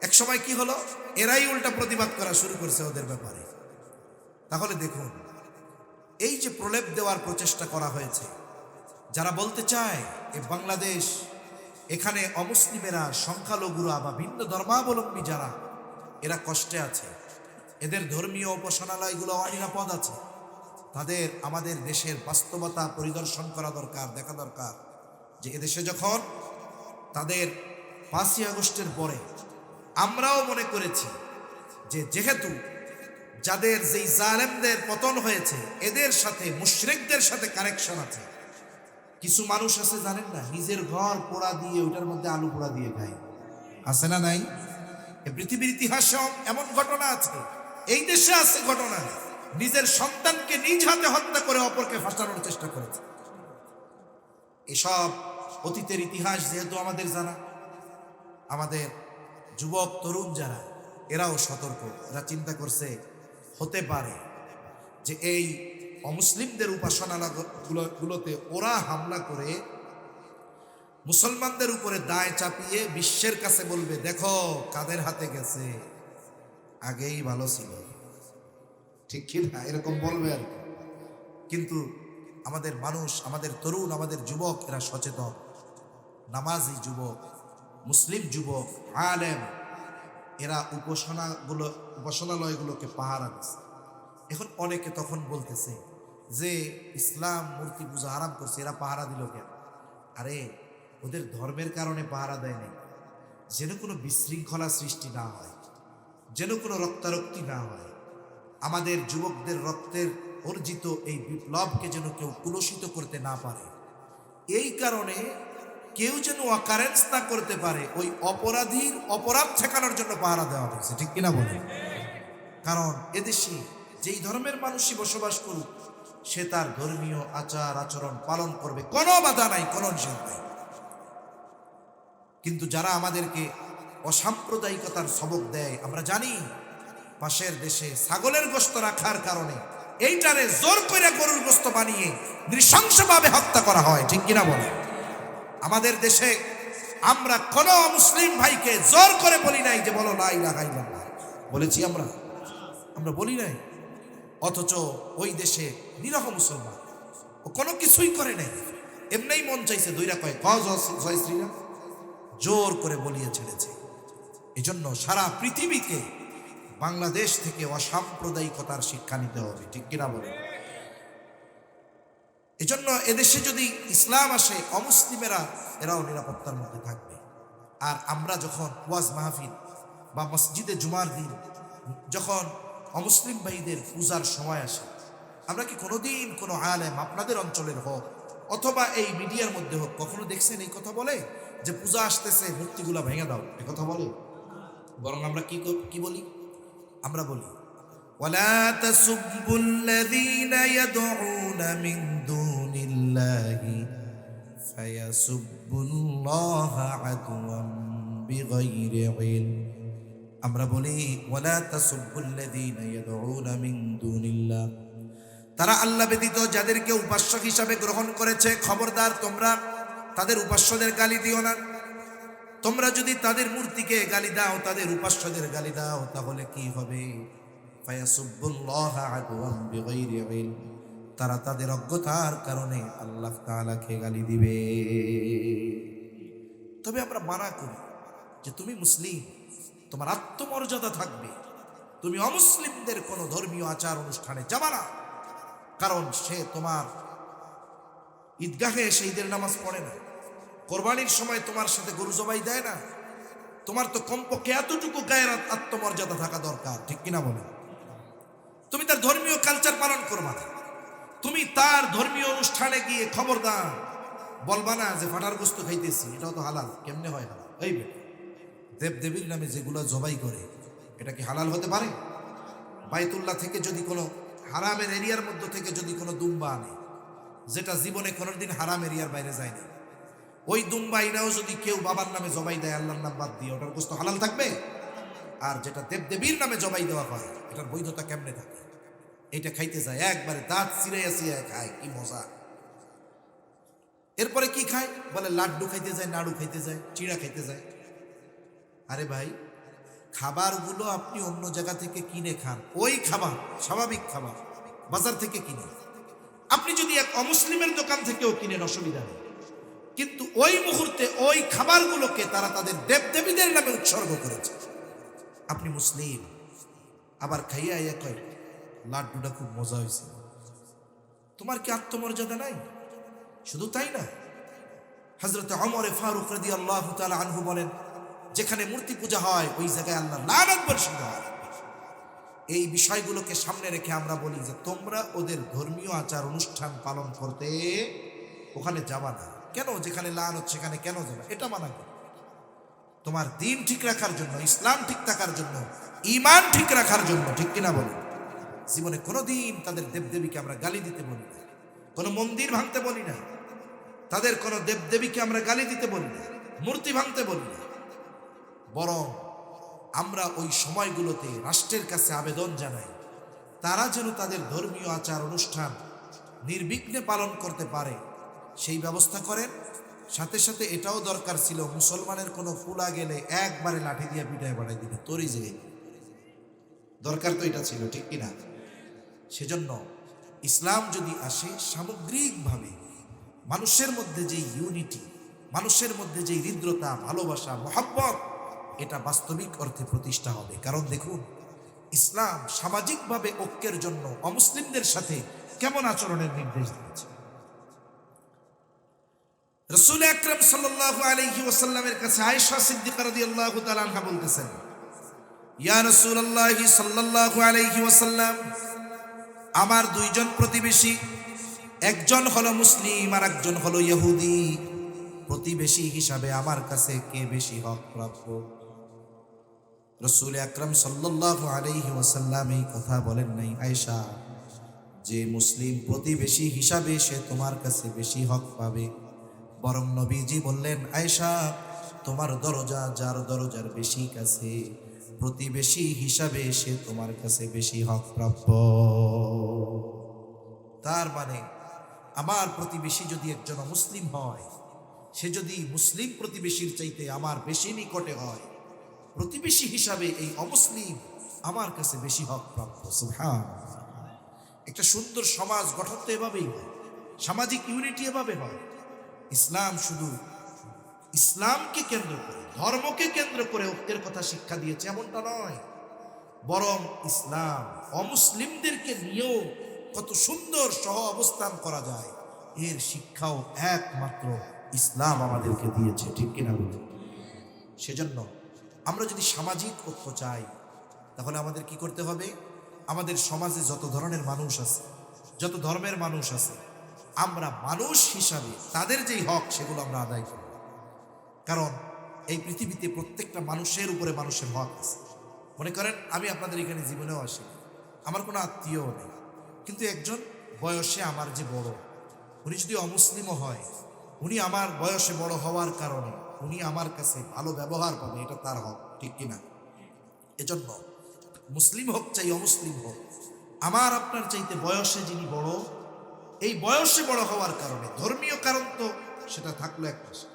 A: এক সময় কি হলো, এরাই উল্টা প্রতিবাদ করা শুরু করছে ওদের ব্যাপারে। তাহলে দেখুন, এই যে প্রলেপ দেওয়ার প্রচেষ্টা করা হয়েছে, যারা বলতে চায় এই বাংলাদেশ, এখানে অমুসলিমেরা, সংখ্যালঘুরা বা ভিন্ন ধর্মাবলম্বী যারা, এরা কষ্টে আছে, এদের ধর্মীয় উপাসনালয়গুলো অনিরাপদ আছে, তাদের আমাদের দেশের বাস্তবতা পরিদর্শন করা দরকার, দেখা দরকার যে এদেশে যখন তাদের 5ই আগস্টের পরে আমরাও মনে করেছি যে যেহেতু যাদের যেই জালেমদের পতন হয়েছে এদের সাথে মুশরিকদের সাথে কানেকশন আছে। কিছু মানুষ আছে জানেন না, নিজের ঘর পোড়া দিয়ে ওইটার মধ্যে আলু পোড়া দিয়ে খায়, আছে না নাই? এই পৃথিবীর ইতিহাসে এমন ঘটনা আছে, এই দেশে আছে ঘটনা, নিজের সন্তানকে নিজ হাতে হত্যা করে অপরকে ফাঁসানোর চেষ্টা করেছে। এসব অতীতের ইতিহাস যেহেতু আমাদের জানা, আমাদের যুবক তরুণ যারা, এরাও সতর্ক। এরা চিন্তা করছে হতে পারে যে এই অমুসলিমদের উপাসনালয়গুলোতে ওরা হামলা করে মুসলমানদের উপরে দায় চাপিয়ে বিশ্বের কাছে বলবে, দেখো কাদের হাতে গেছে, আগেই ভালো ছিল। ঠিক কি না? এরকম বলবে আর কি। কিন্তু আমাদের মানুষ, আমাদের তরুণ, আমাদের যুবক, এরা সচেতন, নামাজি যুবক, মুসলিম যুবক, আলেম, এরা উপাসনালয়গুলোকে পাহারা দিচ্ছে। এখন অনেকে তখন বলতেছে যে ইসলাম মূর্তি পূজা হারাম করছে, এরা পাহারা দিল কেন? আরে ওদের ধর্মের কারণে পাহারা দেয় নাই, যেন কোনো বিশৃঙ্খলা সৃষ্টি না হয়, যেন কোনো রক্তারক্তি না হয়, আমাদের যুবকদের রক্তের অর্জিত এই বিপ্লবকে যেন কেউ কুলসিত করতে না পারে, এই কারণে কেউ যেন অকারেন্স না করতে পারে, ওই অপরাধীর অপরাধ ঠেকানোর জন্য পাহারা দেওয়া হয়েছে। ঠিক কিনা বলে? কারণ এদেশে যেই ধর্মের মানুষই বসবাস করুক, সে তার ধর্মীয় আচার আচরণ পালন করবে, কোনো বাধা নাই, কোনো নিষেধ নাই। কিন্তু যারা আমাদেরকে অসাম্প্রদায়িকতার সবক দেয়, আমরা জানি পাশের দেশে ছাগলের গোশত রাখার কারণে এইটারে জোর করে গরুর গোশত বানিয়ে নৃশংসভাবে হত্যা করা হয়। ঠিক কিনা বলে? আমাদের দেশে আমরা কোনো মুসলিম ভাইকে জোর করে বলি নাই যে বলো লা ইলাহা ইল্লাল্লাহ, বলেছি আমরা? আমরা বলি নাই। অথচ ওই দেশে নিরহ মুসলমান, ও কোনো কিছুই করে নাই, এমনিই মন চাইছে দইরা কয় জয় শ্রীরাম, জোর করে বলিয়ে ছেড়েছে। এজন্য সারা পৃথিবীকে বাংলাদেশ থেকে অসাম্প্রদায়িকতার শিক্ষা নিতে হবে। ঠিক কিনা বলে? এজন্য এদেশে যদি ইসলাম আসে, অমুসলিমেরা এরাও নিরাপত্তার মধ্যে থাকবে। আর আমরা যখন ওয়াজ মাহফিল বা মসজিদে জুমার দিন যখন অমুসলিম ভাইদের পূজার সময় আসে, আমরা কি কোনোদিন কোনো আলেম আপনাদের অঞ্চলের হোক অথবা এই মিডিয়ার মধ্যে হোক কখনো দেখছেন এই কথা বলে যে পূজা আসতেছে মূর্তিগুলা ভেঙে দাও? এ কথা বলে? বরং আমরা কি বলি? আমরা বলি ওয়ালা তাসুব্বুল্লাযীনা ইয়াদউনা মিন দুনিল্লাহি ফায়াসুব্বুল্লাহা আদওয়ান বিগাইরি ইলম। আমরা বলি ওয়ালা তাসুব্বুল্লাযীনা ইয়াদউনা মিন দুনিল্লাহ, তারা আল্লাহ ব্যতীত যাদেরকে উপাস্য হিসাবে গ্রহণ করেছে, খবরদার তোমরা তাদের উপাস্যদের গালি দিও না। তোমরা যদি তাদের মূর্তিকে গালি দাও, তাদের উপাস্যদের গালি দাও, তাহলে কি হবে? ফায়াসুব্বুল্লাহা আদওয়ান বিগাইরি ইলম, তারা তাদের অজ্ঞতার কারণে আল্লাহ তাআলাকে গালি দিবে। তবে আমরা মানা করি যে তুমি মুসলিম, তোমার আত্মমর্যাদা থাকবে, তুমি অমুসলিমদের কোনো ধর্মীয় আচার অনুষ্ঠানে যাবা না, কারণ সে তোমার ঈদগাহে এসে ঈদের নামাজ পড়ে না, কোরবানির সময় তোমার সাথে গরু জবাই দেয় না। তোমার তো কমপক্ষে এতটুকু গায়ের আত্মমর্যাদা থাকা দরকার, ঠিক কিনা বলে? তুমি তার ধর্মীয় কালচার পালন করবা না, তুমি তার ধর্মীয় অনুষ্ঠানে গিয়ে খবরদার বলবা না যে ফাটার গোস্ত খাইতেছি, এটাও তো হালাল। কেমনে হয় হালাল? এই দেবদেবীর নামে যেগুলো জবাই করে এটা কি হালাল হতে পারে? বাইতুল্লাহ থেকে যদি কোনো হারামের এরিয়ার মধ্যে থেকে যদি কোনো দুম্বা আনে, যেটা জীবনে কোনোদিন হারাম এরিয়ার বাইরে যায়নি, ওই দুম্বা এটাও যদি কেউ বাবার নামে জবাই দেয় আল্লাহর নাম বাদ দিয়ে, ওটার গোস্ত হালাল থাকবে? আর যেটা দেবদেবীর নামে জবাই দেওয়া হয় এটার বৈধতা কেমনে থাকে? এটা খাইতে যায় একবারে দাঁত চিরাইয়া চিরাইয়া খায়, কি মজা। এরপরে কি খায়? বলে লাড্ডু খাইতে যায়, নাড়ু খাইতে যায়, চিড়া খাইতে যায়। আরে ভাই, খাবারগুলো আপনি অন্য জায়গা থেকে কিনে খান, ওই খাবার স্বাভাবিক খাবার বাজার থেকে কিনে আপনি যদি এক অমুসলিমের দোকান থেকেও কিনেন অসুবিধা নেই, কিন্তু ওই মুহূর্তে ওই খাবারগুলোকে তারা তাদের দেবদেবীদের নামে উৎসর্গ করেছে। আপনি মুসলিম, আবার খাইয়া ইয়া কয় লাড্ডুটা খুব মজা হয়েছে। তোমার কি আত্মমর্যাদা নাই? শুধু তাই না, হযরত ওমর ফারুক রাদিয়াল্লাহু তাআলা আনহু বলেন, যেখানে মূর্তি পূজা হয় ওই জায়গায় আল্লাহর লানত বর্ষিত হয়। এই বিষয়গুলোকে সামনে রেখে আমরা বলি যে তোমরা ওদের ধর্মীয় আচার অনুষ্ঠান পালন করতে ওখানে যাবা না। কেন? যেখানে লানত সেখানে কেন যাবে? এটা মানা করো। তোমার দিন ঠিক রাখার জন্য, ইসলাম ঠিক থাকার জন্য, ঈমান ঠিক রাখার জন্য, ঠিক কিনা বলো? জীবনে কোনোদিন তাদের দেবদেবীকে আমরা গালি দিতে বলি না, কোনো মন্দির ভাঙতে বলি না, তাদের কোনো দেবদেবীকে আমরা গালি দিতে বলি না, মূর্তি ভাঙতে বলি না। বরং আমরা ওই সময়গুলোতে রাষ্ট্রের কাছে আবেদন জানাই তারা যেন তাদের ধর্মীয় আচার অনুষ্ঠান নির্বিঘ্নে পালন করতে পারে সেই ব্যবস্থা করেন। সাথে সাথে এটাও দরকার ছিল, মুসলমানের কোনো ফুলা গেলে একবারে লাঠি দিয়ে পিটায় বাড়াই দিবে, তোরই যে দরকার তো এটা ছিল, ঠিক কিনা? সেজন্য ইসলাম যদি আসে সামগ্রিকভাবে মানুষের মধ্যে যে ইউনিটি, মানুষের মধ্যে যে হৃদ্রতা, ভালোবাসা, মহব্বত, এটা বাস্তবিক অর্থে প্রতিষ্ঠা হবে। কারণ দেখুন, ইসলাম সামাজিকভাবে ঐক্যের জন্য অমুসলিমদের সাথে কেমন আচরণের নির্দেশ দিয়েছে। রাসূল আকরাম সাল্লাল্লাহু আলাইহি ওয়াসাল্লামের কাছে আয়েশা সিদ্দিকা রাদিয়াল্লাহু তাআলা আনহা বলতেছেন, ইয়া রাসূলুল্লাহ সাল্লাল্লাহু আলাইহি ওয়াসাল্লাম, আমার দুইজন প্রতিবেশী, একজন হলো মুসলিম আর একজন হলো ইহুদি, প্রতিবেশী হিসাবে আমার কাছে কে বেশি হক প্রাপ্য? রাসূল আকরাম সাল্লাল্লাহু আলাইহি ওয়াসাল্লাম এই কথা বলেন নাই, আয়েশা, যে মুসলিম প্রতিবেশী হিসাবে সে তোমার কাছে বেশি হক পাবে। বরং নবীজি বললেন, আয়েশা, তোমার দরজা যার দরজার বেশি কাছে, প্রতিবেশী হিসাবে সে তোমার কাছে বেশি হক প্রাপ্য। তার মানে আমার প্রতিবেশী যদি একজন মুসলিম হয়, সে যদি মুসলিম প্রতিবেশীর চাইতে আমার বেশি নিকটে হয়, প্রতিবেশী হিসাবে এই অমুসলিম আমার কাছে বেশি হক প্রাপ্ত। সুবহানাল্লাহ। একটা সুন্দর সমাজ গঠন তো এভাবেই হয়, সামাজিক ইউনিটি এভাবে হয়। ইসলাম শুধু ইসলামকে কেন্দ্র করে, ধর্মকে কেন্দ্র করে ঐক্যের কথা শিক্ষা দিয়েছে এমনটা নয়, বরং ইসলাম অমুসলিমদেরকে নিয়েও কত সুন্দর সহ অবস্থান করা যায় এর শিক্ষাও একমাত্র ইসলাম আমাদেরকে দিয়েছে, ঠিক কিনা বলুন? সেজন্য আমরা যদি সামাজিক ঐক্য চাই, তাহলে আমাদের কি করতে হবে? আমাদের সমাজে যত ধরনের মানুষ আছে, যত ধর্মের মানুষ আছে, আমরা মানুষ হিসাবে তাদের যেই হক সেগুলো আমরা আদায় করব। কারণ এই পৃথিবীতে প্রত্যেকটা মানুষের উপরে মানুষের হক আছে। মনে করেন আমি আপনাদের এখানে জীবনেও আসি, আমার কোনো আত্মীয় নেই, কিন্তু একজন বয়সে আমার যে বড়, উনি যদি অমুসলিমও হয়, উনি আমার বয়সে বড় হওয়ার কারণে উনি আমার কাছে ভালো ব্যবহার পাবে, এটা তার হক, ঠিক কিনা? এজন্য মুসলিম হোক চাই অমুসলিম হোক, আমার আপনার চাইতে বয়সে যিনি বড়, এই বয়সে বড় হওয়ার কারণে, ধর্মীয় কারণ তো সেটা থাকলো এক পাশে,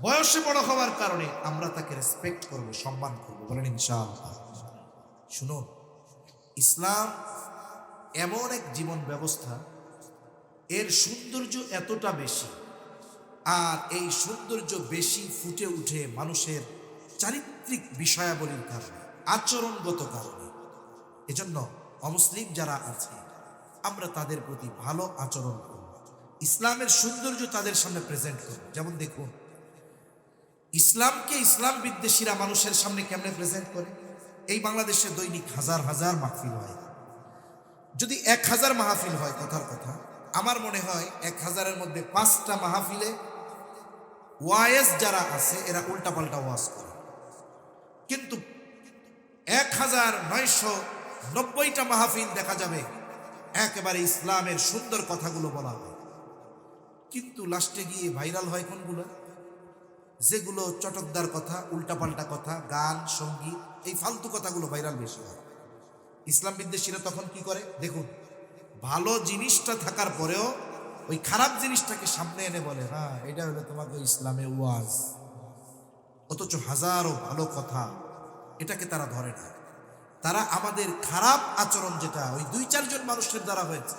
A: বয়সে বড় হওয়ার কারণে আমরা তাকে রেসপেক্ট করব, সম্মান করব, বলেন ইনশাআল্লাহ। শুনুন, ইসলাম এমন এক জীবন ব্যবস্থা এর সৌন্দর্য এতটা বেশি, আর এই সৌন্দর্য বেশি ফুটে উঠে মানুষের চারিত্রিক বিষয়াবলীর কারণে, আচরণগত কারণে। এজন্য অমুসলিম যারা আছে আমরা তাদের প্রতি ভালো আচরণ করব, ইসলামের সৌন্দর্য তাদের সামনে প্রেজেন্ট করব। যেমন দেখুন, ইসলামকে ইসলাম বিদ্বেষীরা মানুষের সামনে কেমনে প্রেজেন্ট করে। এই বাংলাদেশে দৈনিক হাজার হাজার মাহফিল হয়। যদি 1000 মাহফিল হয়, কথার কথা, আমার মনে হয় 1000-এর মধ্যে 5টা মাহফিলে ওয়াইজ যারা আছে এরা উল্টাপাল্টা ওয়াজ করে। কিন্তু 1990টা মাহফিল দেখা যাবে একেবারে ইসলামের সুন্দর কথাগুলো বলা হয়। কিন্তু লাস্টে গিয়ে ভাইরাল হয় কোনগুলো? যেগুলো চটকদার কথা, উল্টাপাল্টা কথা, গান, সঙ্গীত, এই ফালতু কথাগুলো ভাইরাল বেশি হয়। ইসলাম বিদ্বেষীরা তখন কি করে দেখুন, ভালো জিনিসটা থাকার পরেও ওই খারাপ জিনিসটাকে সামনে এনে বলে, হ্যাঁ এটা হলো তোমাকে ইসলামে ওয়াজ। অথচ হাজারো ভালো কথা এটাকে তারা ধরে না। তারা আমাদের খারাপ আচরণ যেটা ওই 2-4 জন মানুষের দ্বারা হয়েছে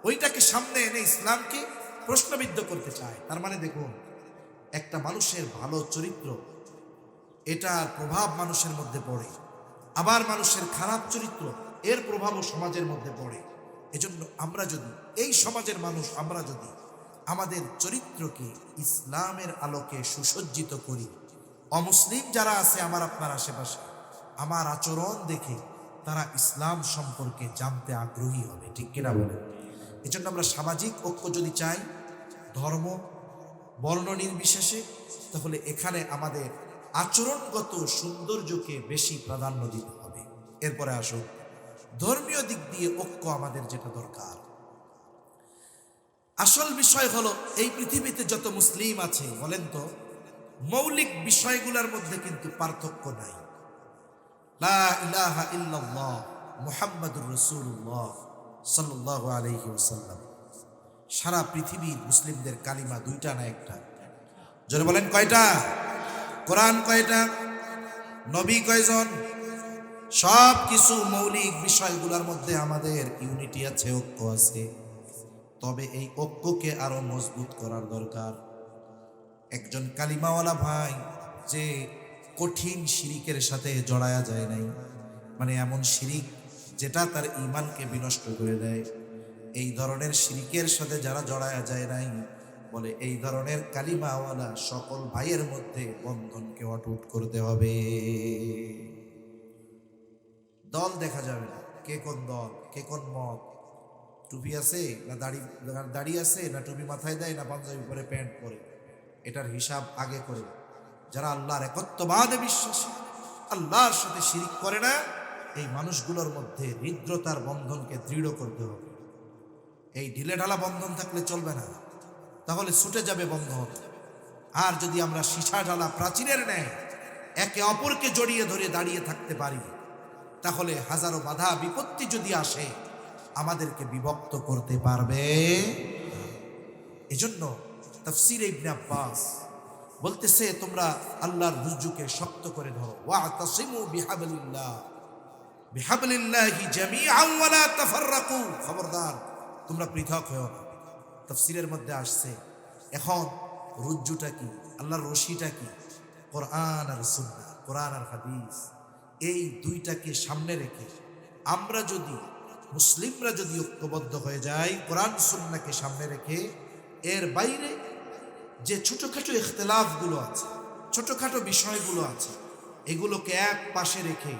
A: ওইটাকে সামনে এনে ইসলামকে প্রশ্নবিদ্ধ করতে চায়। তার মানে দেখুন, একটা মানুষের ভালো চরিত্র এটার প্রভাব মানুষের মধ্যে পড়ে, আবার মানুষের খারাপ চরিত্র এর প্রভাবও সমাজের মধ্যে পড়ে। এজন্য আমরা যদি এই সমাজের মানুষ আমরা যদি আমাদের চরিত্রকে ইসলামের আলোকে সুসজ্জিত করি, অমুসলিম যারা আছে আমার আপনার আশেপাশে, আমার আচরণ দেখে তারা ইসলাম সম্পর্কে জানতে আগ্রহী হবে, ঠিক কিনা বলেন? এজন্য আমরা সামাজিক ঐক্য যদি চাই, ধর্ম বর্ণ নির্বিশেষে, তাহলে এখানে আমাদের আচরণগত সৌন্দর্যকে বেশি প্রাধান্য দিতে হবে। এরপরে আসুন ধর্মীয় দিক দিয়ে ঐক্য আমাদের যেটা দরকার। আসল বিষয় হলো, এই পৃথিবীতে যত মুসলিম আছে বলেন তো, মৌলিক বিষয়গুলোর মধ্যে কিন্তু পার্থক্য নাই। লা ইলাহা ইল্লাল্লাহ মুহাম্মাদুর রাসূলুল্লাহ সাল্লাল্লাহু আলাইহি ওয়াসাল্লাম। সারা পৃথিবীর মুসলিমদের কালিমা 2টা না 1টা? জোরে বলেন কয়টা? কোরআন কয়টা? নবী কয়জন? সব কিছু মৌলিক বিষয়গুলোর মধ্যে আমাদের ইউনিটি আছে, ঐক্য আছে। তবে এই ঐক্যকে আরো মজবুত করার দরকার। একজন কালিমাওয়ালা ভাই যে কঠিন শিরিকের সাথে জড়ায়া যায় নাই, মানে এমন শিরিক যেটা তার ঈমানকে বিনষ্ট করে দেয়, এই ধরনের শিরিকের সাথে যারা জড়ায়া যায় নাই, বলে এই ধরনের কালিমাওয়ালা সকল ভাইয়ের মধ্যে বন্ধনকে অটুট করতে হবে। দল দেখা যাবে না, কে কোন দল, কে কোন মত, টুপি আছে না দাড়ি আছে না টুপি মাথায় দেয় না পাঞ্জাবি পরে প্যান্ট পরে, এটার হিসাব আগে করে। যারা আল্লাহর একত্ববাদে বিশ্বাসী, আল্লাহর সাথে শিরিক করে না, এই মানুষগুলোর মধ্যে হৃদ্রতার বন্ধনকে দৃঢ় করতে হবে। এই ঢিলে ঢালা বন্ধন থাকলে চলবে না, তাহলে ছুটে যাবে বন্ধন। আর যদি আমরা সীসা ঢালা প্রাচীরের ন্যায় একে অপরকে জড়িয়ে ধরে দাঁড়িয়ে থাকতে পারি, তাহলে হাজারো বাধা বিপত্তি যদি আসে আমাদেরকে বিভক্ত করতে পারবে। এজন্য তাফসীরে ইবনে আব্বাস বলতেছে, তোমরা আল্লাহর রজ্জুকে শক্ত করে ধরো, ওয়াতাসিমু বিহাবলিল্লাহি জামিআন ওয়া লা তাফাররাকু, খবরদার তোমরা পৃথক হও না। তাফসীরের মধ্যে আসছে, এখন রজ্জুটা কি, আল্লাহর রশিটা কি? কোরআন আর সুন্নাহ, কোরআন আর হাদিস, এই 2টাকে সামনে রেখে আমরা যদি মুসলিমরা যদি ঐক্যবদ্ধ হয়ে যায়, কোরআন সুন্নাহকে সামনে রেখে, এর বাইরে যে ছোটখাটো ইখতিলাফগুলো আছে, ছোটখাটো বিষয়গুলো আছে, এগুলোকে এক পাশে রেখে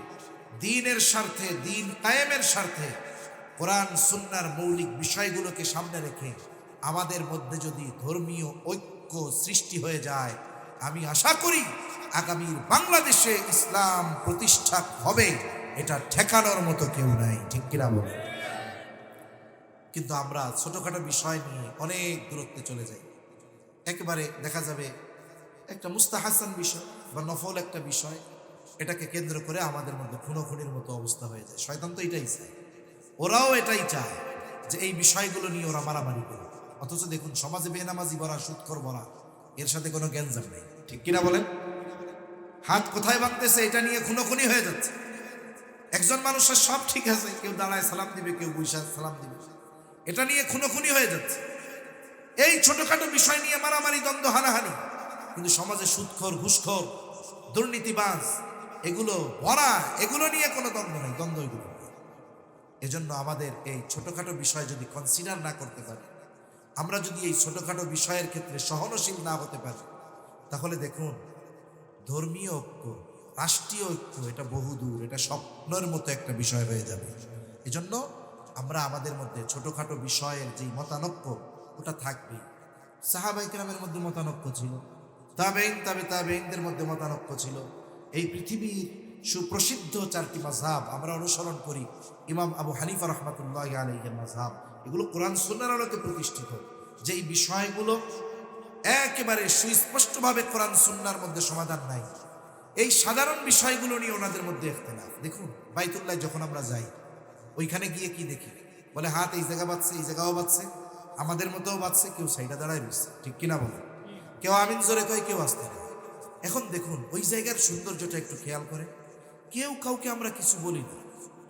A: দ্বীনের স্বার্থে, দ্বীন কায়েমের স্বার্থে কোরআন সুন্নাহর মৌলিক বিষয়গুলোকে সামনে রেখে আমাদের মধ্যে যদি ধর্মীয় ঐক্য সৃষ্টি হয়ে যায়, আমি আশা করি আগামীর বাংলাদেশে ইসলাম প্রতিষ্ঠা হবে, এটা ঠেকানোর মতো কেউ নাই, ঠিক কিনা বলে? কিন্তু আমরা ছোটখাটো বিষয় নিয়ে অনেক দূরত্বে চলে যাই। একেবারে দেখা যাবে একটা মুস্তাহাসান বিষয় বা নফল একটা বিষয়, এটাকে কেন্দ্র করে আমাদের মধ্যে খুনোখুনির মতো অবস্থা হয়ে যায়। শয়তান তো এটাই চায়, ওরাও এটাই চায় যে এই বিষয়গুলো নিয়ে ওরা মারামারি করে। অথচ দেখুন সমাজে বেনামাজি বলা, সুদখোর বলা, এর সাথে কোনো গ্যাঞ্জাম নেই, ঠিক কিনা বলেন? হাত কোথায় ভাঙতেছে এটা নিয়ে খুনোখুনি হয়ে যাচ্ছে। একজন মানুষের সব ঠিক আছে, কেউ দাঁড়ায় সালাম দিবে, কেউ বৈশা সালাম দিবে, এটা নিয়ে খুনোখুনি হয়ে যাচ্ছে। এই ছোটখাটো বিষয় নিয়ে মারামারি, দ্বন্দ্ব, হানাহানি, কিন্তু সমাজে সুদখোর, ঘুষখোর, দুর্নীতিবাজ এগুলো ভরা, এগুলো নিয়ে কোনো দ্বন্দ্ব নেই, দ্বন্দ্ব এগুলো। এজন্য আমাদের এই ছোটখাটো বিষয় যদি কনসিডার না করতে পারি, আমরা যদি এই ছোটখাটো বিষয়ের ক্ষেত্রে সহনশীল না হতে পারি, তাহলে দেখুন ধর্মীয় ঐক্য, রাষ্ট্রীয় ঐক্য এটা বহুদূর, এটা স্বপ্নের মতো একটা বিষয় হয়ে যাবে। এজন্য আমরা আমাদের মধ্যে ছোটখাটো বিষয়ের যে মতানৈক্য ওটা থাকবে। সাহাবায়ে কেরামের মধ্যে মতানৈক্য ছিল, তাবেঈনদের মধ্যে মতানৈক্য ছিল। এই পৃথিবীর সুপ্রসিদ্ধ 4টি মাযহাব আমরা অনুসরণ করি, ইমাম আবু হানিফা রাহমাতুল্লাহি আলাইহির মাযহাব, এগুলো কোরআন সুন্নাহর আলোকে প্রতিষ্ঠিত। যেই বিষয়গুলো একেবারে সুস্পষ্টভাবে কোরআন সুন্নাহর মধ্যে সমাধান নাই, এই সাধারণ বিষয়গুলো নিয়ে ওনাদের মধ্যে ইখতিলাফ। দেখুন বাইতুল্লাহ যখন আমরা যাই, ওইখানে গিয়ে কি দেখি, বলে হাত এই জায়গা বাজছে, এই জায়গাও বাজছে, আমাদের মতোও বাজছে, কেউ সাইডা দাঁড়ায় রয়েছে, ঠিক কিনা বলে, কেউ আমিন জোরে কয়, কেউ আসতে না। এখন দেখুন ওই জায়গার সৌন্দর্যটা একটু খেয়াল করে, কেউ কাউকে আমরা কিছু বলি না।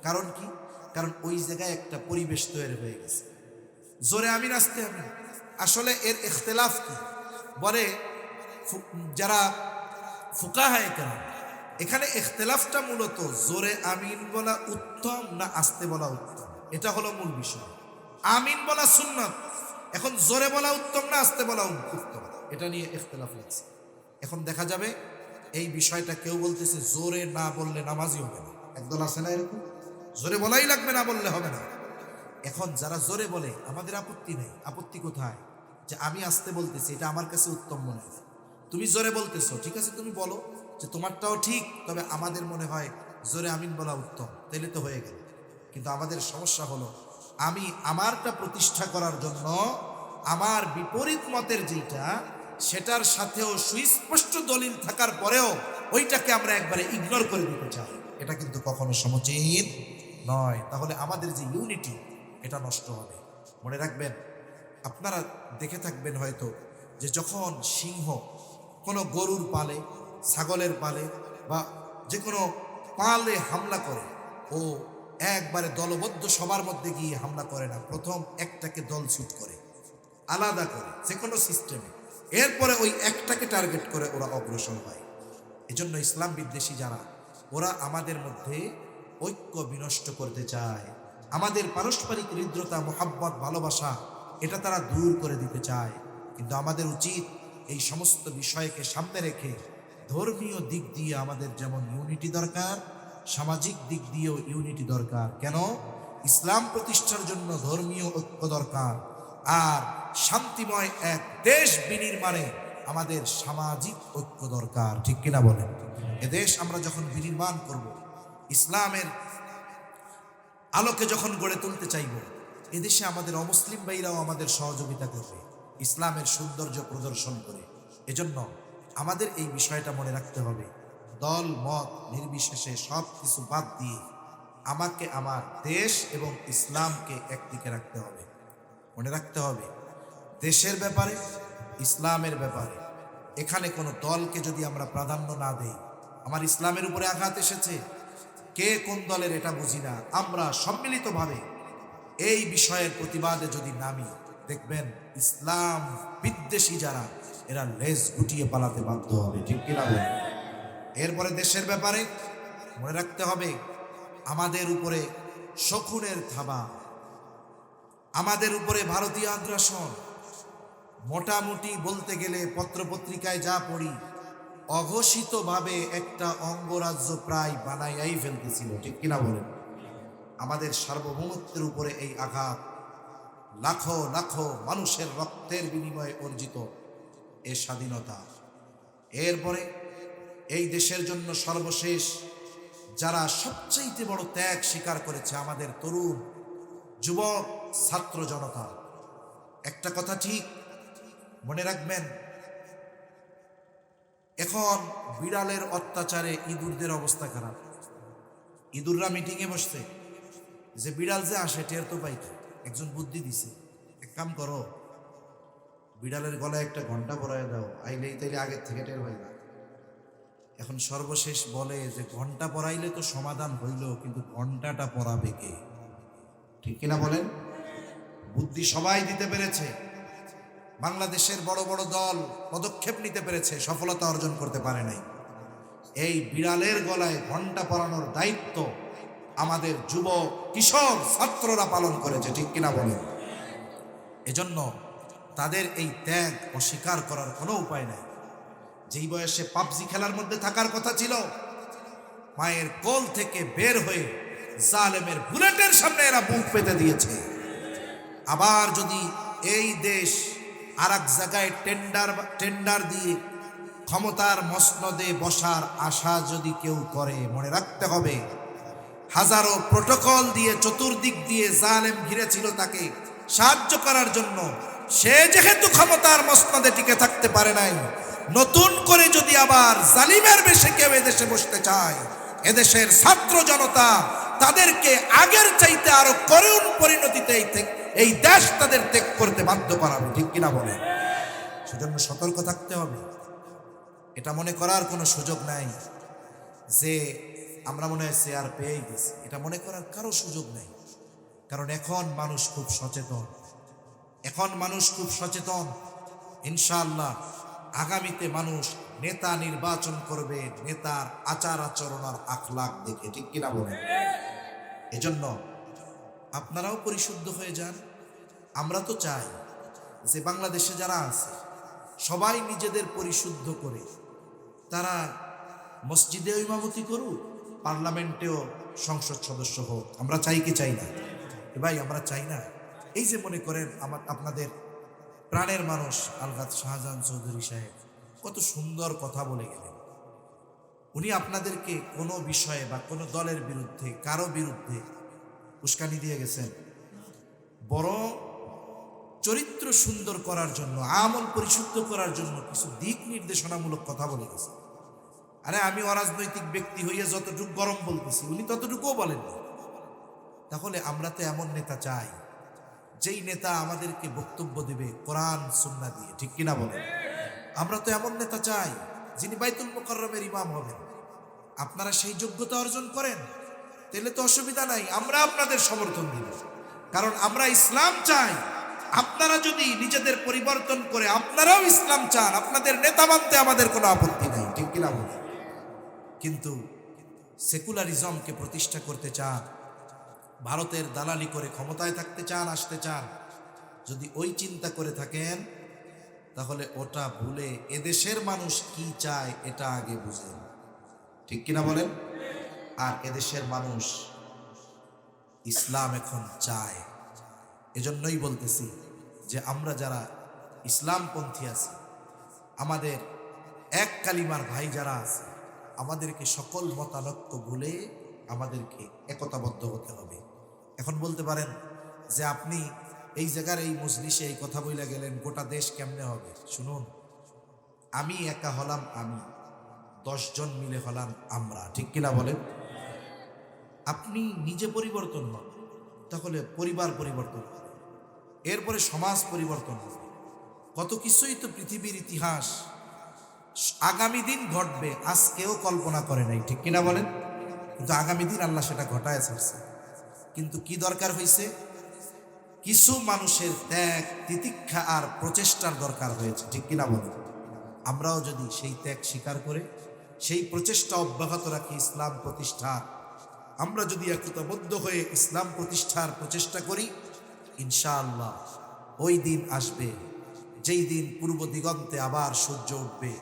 A: কারণ কি? কারণ ওই জায়গায় একটা পরিবেশ তৈরি হয়ে গেছে, জোরে আমিন আসতে হবে। আসলে এর ইখতিলাফ কি বলে যারা ফুকাহায়ে কেরাম, এখানে ইখতিলাফটা মূলত জোরে আমিন বলা উত্তম না আস্তে বলা উত্তম, এটা হলো মূল বিষয়। আমিন বলা সুন্নাত, এখন জোরে বলা উত্তম না আস্তে বলা উত্তম, এটা নিয়ে ইখতিলাফ লাগছে। এখন দেখা যাবে এই বিষয়টা কেউ বলতেছে জোরে না বললে নামাজই হবে না, একদল আছে না এরকম, জোরে বলাই লাগবে, না বললে হবে না। এখন যারা জোরে বলে আমাদের আপত্তি নেই, আপত্তি কোথায়? যে আমি আস্তে বলতেছি, এটা আমার কাছে উত্তম মনে হয়, তুমি জোরে বলতেছো, ঠিক আছে তুমি বলো যে তোমারটাও ঠিক, তবে আমাদের মনে হয় জোরে আমিন বলা উত্তম, তাইলে তো হয়ে গেল। কিন্তু আমাদের সমস্যা হলো আমি আমারটা প্রতিষ্ঠা করার জন্য আমার বিপরীত মতের যেটা, সেটার সাথেও সুস্পষ্ট দলিল থাকার পরেও ওইটাকে আমরা একবারে ইগনোর করে দিতে চাই, এটা কিন্তু কখনো সমুচিত নয়। তাহলে আমাদের যে ইউনিটি এটা নষ্ট হবে। মনে রাখবেন, আপনারা দেখে থাকবেন হয়তো যে যখন সিংহ কোনো গরুর পালে, ছাগলের পালে বা যে কোনো পালে হামলা করে, ও একবারে দলবদ্ধ সবার মধ্যে গিয়ে হামলা করে না, প্রথম একটাকে দলছুট করে, আলাদা করে, যে কোনো সিস্টেমে, এরপরে ওই একটাকে টার্গেট করে ওরা অগ্রসর হয়। এজন্য ইসলাম বিদ্বেষী যারা, ওরা আমাদের মধ্যে ঐক্য বিনষ্ট করতে চায়, আমাদের পারস্পরিক হৃদ্রতা, মোহাব্বত, ভালোবাসা এটা তারা দূর করে দিতে চায়। কিন্তু আমাদের উচিত এই সমস্ত বিষয়কে সামনে রেখে ধর্মীয় দিক দিয়ে আমাদের যেমন ইউনিটি দরকার, সামাজিক দিক দিয়েও ইউনিটি দরকার। কেন? ইসলাম প্রতিষ্ঠার জন্য ধর্মীয় ঐক্য দরকার, আর শান্তিময় এক দেশ বিনির্মাণে আমাদের সামাজিক ঐক্য দরকার, ঠিক কিনা বলেন? এদেশ আমরা যখন বিনির্মাণ করব, ইসলামের আলোকে যখন গড়ে তুলতে চাইব, এদেশে আমাদের অমুসলিম ভাইরাও আমাদের সহযোগিতা করবে ইসলামের সৌন্দর্য প্রদর্শন করে। এজন্য আমাদের এই বিষয়টা মনে রাখতে হবে, দল মত নির্বিশেষে সব কিছু বাদ দিয়ে আমাকে আমার দেশ এবং ইসলামকে একদিকে রাখতে হবে। মনে রাখতে হবে দেশের ব্যাপারে, ইসলামের ব্যাপারে এখানে কোনো দলকে যদি আমরা প্রাধান্য না দেই, আমার ইসলামের উপরে আঘাত এসেছে, কে কোন দলের এটা বুঝি না, আমরা সম্মিলিতভাবে এই বিষয়ের প্রতিবাদে যদি নামি, দেখবেন ইসলাম বিদ্বেষী যারা, এরা লেজ গুটিয়ে পালাতে বাধ্য হবে, ঠিক কিনা বলেন? এরপরে দেশের ব্যাপারে মনে রাখতে হবে আমাদের উপরে শকুনের থাবা, আমাদের উপরে ভারতীয় আগ্রাসন। মোটামুটি বলতে গেলে পত্রপত্রিকায় যা পড়ি, অঘোষিতভাবে একটা অঙ্গরাজ্য প্রায় বানাইয়াই ফেলতেছিল, ঠিক কিনা বলেন? আমাদের সার্বভৌমত্বের উপরে এই আঘাত, লাখো লাখো মানুষের রক্তের বিনিময়ে অর্জিত এ স্বাধীনতা। এরপরে এই দেশের জন্য সর্বশেষ যারা সবচেয়ে বড় ত্যাগ স্বীকার করেছে, আমাদের তরুণ যুবক ছাত্র জনতা। একটা কথা ঠিক মনে রাখবেন, এখন বিড়ালের অত্যাচারে ইঁদুরদের অবস্থা খারাপ। ইঁদুররা মিটিংয়ে বসছে যে বিড়াল যে আসে টের তো পাইতে, একজন বুদ্ধি দিছে, এক কাম করো, বিড়ালের গলায় একটা ঘন্টা পরায় দাও, আইলেই তাইলে আগের থেকে টের হয় না। এখন সর্বশেষ বলে যে ঘন্টা পরাইলে তো সমাধান হইল, কিন্তু ঘন্টাটা পরাবে কে? ঠিক কিনা বলেন? বুদ্ধি সবাই দিতে পেরেছে, বাংলাদেশের বড় বড় দল পদক্ষেপ নিতে পেরেছে, সফলতা অর্জন করতে পারে নাই। এই বিড়ালের গলায় ঘণ্টা পরানোর দায়িত্ব আমাদের যুবক কিশোর ছাত্ররা পালন করেছে, ঠিক কিনা বলেন? এজন্য তাদের এই ত্যাগ অস্বীকার করার কোনো উপায় নাই। যেই বয়সে পাবজি খেলার মধ্যে থাকার কথা ছিল, মায়ের কোল থেকে বের হয়ে জালেমের বুলেটের সামনে এরা বুক পেতে দিয়েছে। আবার যদি এই দেশ আর এক জায়গায় টেন্ডার দিয়ে ক্ষমতার মসনদে বসার আশা যদি কেউ করে, মনে রাখতে হবে হাজারো প্রোটোকল দিয়ে চতুর্দিক দিয়ে জালেম ঘিরেছিল তাকে সাহায্য করার জন্য। সে যেহেতু ক্ষমতার মসনদে টিকে থাকতে পারে নাই, নতুন করে যদি আবার জালিমের বেশে কেউ এদেশে বসতে চায়, এদেশের ছাত্র জনতা তাদেরকে আগের চাইতে আরো করুণ পরিণতিতে এই দেশ তাদের ত্যাগ করতে বাধ্য করাবে, ঠিক কিনা বলে? সেজন্য সতর্ক থাকতে হবে। এটা মনে করার কোনো সুযোগ নাই যে আমরা মনে হয় শেয়ার পেয়ে গেছি, এটা মনে করার কারো সুযোগ নেই। কারণ এখন মানুষ খুব সচেতন, ইনশাআল্লাহ আগামীতে মানুষ নেতা নির্বাচন করবে নেতার আচার আচরণ আর আখলাক দেখে, ঠিক কিনা বলেন? এজন্য আপনারাও পরিশুদ্ধ হয়ে যান। আমরা তো চাই যে বাংলাদেশে যারা আছে সবাই নিজেদের পরিশুদ্ধ করে তারা মসজিদে ইমামতি করুক, পার্লামেন্টেও সংসদ সদস্য হোক। আমরা চাই কি চাই না? ভাই আমরা চাই না? এই যে মনে করেন আপনাদের প্রাণের মানুষ আলহাজ শাহজাহান চৌধুরী সাহেব কত সুন্দর কথা বলে গেলেন। উনি আপনাদেরকে কোনো বিষয়ে বা কোনো দলের বিরুদ্ধে কারো বিরুদ্ধে উস্কানি দিয়ে গেছেন, বরং চরিত্র সুন্দর করার জন্য, আমল পরিশুদ্ধ করার জন্য কিছু দিক নির্দেশনামূলক কথা বলে গেছে। আরে আমি অরাজনৈতিক ব্যক্তি হইয়া যতটুকু গরম বলতেছি উনি ততটুকুও বলেননি। তাহলে আমরা তো এমন নেতা চাই যেই নেতা আমাদেরকে বক্তব্য দিবে কোরআন সুন্নাহ দিয়ে, ঠিক কিনা বলেন? আমরা তো এমন নেতা চাই যিনি বাইতুল মুকাররমের ইমাম হবেন। আপনারা সেই যোগ্যতা অর্জন করেন, তাহলে তো অসুবিধা নাই, আমরা আপনাদের সমর্থন দিব। কারণ আমরা ইসলাম চাই। আপনারা যদি নিজেদের পরিবর্তন করে আপনারাও ইসলাম চান, আপনাদের নেতা মানতে আমাদের কোনো আপত্তি নাই, ঠিক কিনা বলেন? কিন্তু সেকুলারিজমকে প্রতিষ্ঠা করতে চান, ভারতের দালালি করে ক্ষমতায় থাকতে চান, আসতে চান, যদি ওই চিন্তা করে থাকেন তাহলে ওটা ভুলে এদেশের মানুষ কি চায় এটা আগে বুঝেন, ঠিক কিনা বলেন? আর এদেশের মানুষ ইসলাম এখন চায়। এজন্যই বলতেছি যে আমরা যারা ইসলামপন্থী আছি, আমাদের এক কালিমার ভাই যারা আছে, আমাদেরকে সকল মতানৈক্য ভুলে আমাদেরকে একতাবদ্ধ হতে হবে। এখন বলতে পারেন যে আপনি এই জায়গার এই মজলিসে এই কথা বইলা গেলেন, গোটা দেশ কেমনে হবে? শুনুন, আমি একা হলাম আমি, 10 জন মিলে হলাম আমরা, ঠিক কিনা বলেন? আপনি নিজে পরিবর্তন হন, তাহলে পরিবার পরিবর্তন হবে, এরপরে সমাজ পরিবর্তন হবে। কত কিছুই তো পৃথিবীর ইতিহাস আগামী দিন ঘটবে আজকেও কল্পনা করে নাই, ঠিক কিনা বলেন? কিন্তু আগামী দিন আল্লাহ সেটা ঘটায় ছাড়ছে। কিন্তু কি দরকার হয়েছে? কিছু মানুষের ত্যাগ, তিতিক্ষা আর প্রচেষ্টার দরকার হয়েছে, ঠিক কিনা বলেন? আমরাও যদি সেই ত্যাগ স্বীকার করে সেই প্রচেষ্টা অব্যাহত রাখি ইসলাম প্রতিষ্ঠার, আমরা যদি একতাবদ্ধ হয়ে ইসলাম প্রতিষ্ঠার প্রচেষ্টা করি, ইনশাআল্লাহ ওই দিন আসবে যেই দিন পূর্ব দিগন্তে আবার সূর্য উঠবে।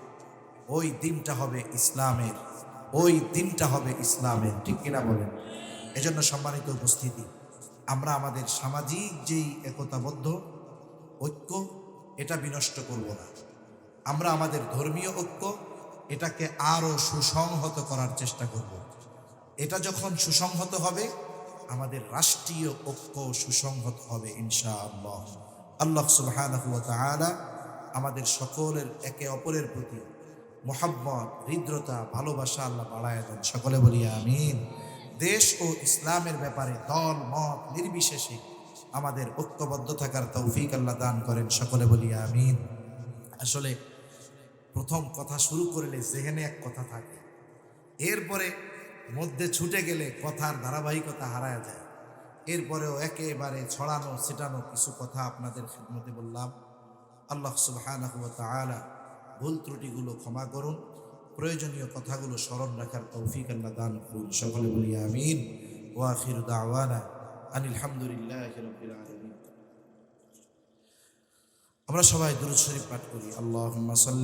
A: ওই দিনটা হবে ইসলামের, ঠিক কিনা বলেন? এজন্য সম্মানিত উপস্থিতি, আমরা আমাদের সামাজিক যেই একতাবদ্ধ ঐক্য এটা বিনষ্ট করব না। আমরা আমাদের ধর্মীয় ঐক্য এটাকে আরো সুসংহত করার চেষ্টা করব। এটা যখন সুসংহত হবে, আমাদের রাষ্ট্রীয় ঐক্য সুসংহত হবে ইনশাআল্লাহ। আল্লাহ সুবহানাহু ওয়া তাআলা আমাদের সকলের একে অপরের প্রতি মোহাব্বত, হৃদ্রতা, ভালোবাসা আল্লাহ বাড়ায় দেন। সকলে বলি আমিন। দেশ ও ইসলামের ব্যাপারে দল মত নির্বিশেষে আমাদের ঐক্যবদ্ধ থাকার তৌফিক আল্লাহ দান করেন। সকলে বলি আমিন। আসলে প্রথম কথা শুরু করলে যেখানে এক কথা থাকে, এরপরে মধ্যে ছুটে গেলে কথার ধারাবাহিকতা হারায় যায়। এরপরেও একেবারে ছড়ানো ছিটানো কিছু কথা আপনাদের খিদমতে বললাম। আল্লাহ সুবহানাহু ওয়া তাআলা ভুল ত্রুটিগুলো ক্ষমা করুন, প্রয়োজনীয় কথাগুলো স্মরণ রাখার তৌফিক আল্লাহ দান করুন। সকলে বলি আমিন। ওয়া আখিরু দাওয়ানা আনিল হামদুলিল্লাহি রাব্বিল আলামিন। আমরা সবাই দুরূদ শরীফ পাঠ করি। আল্লাহুম্মা সাল্লি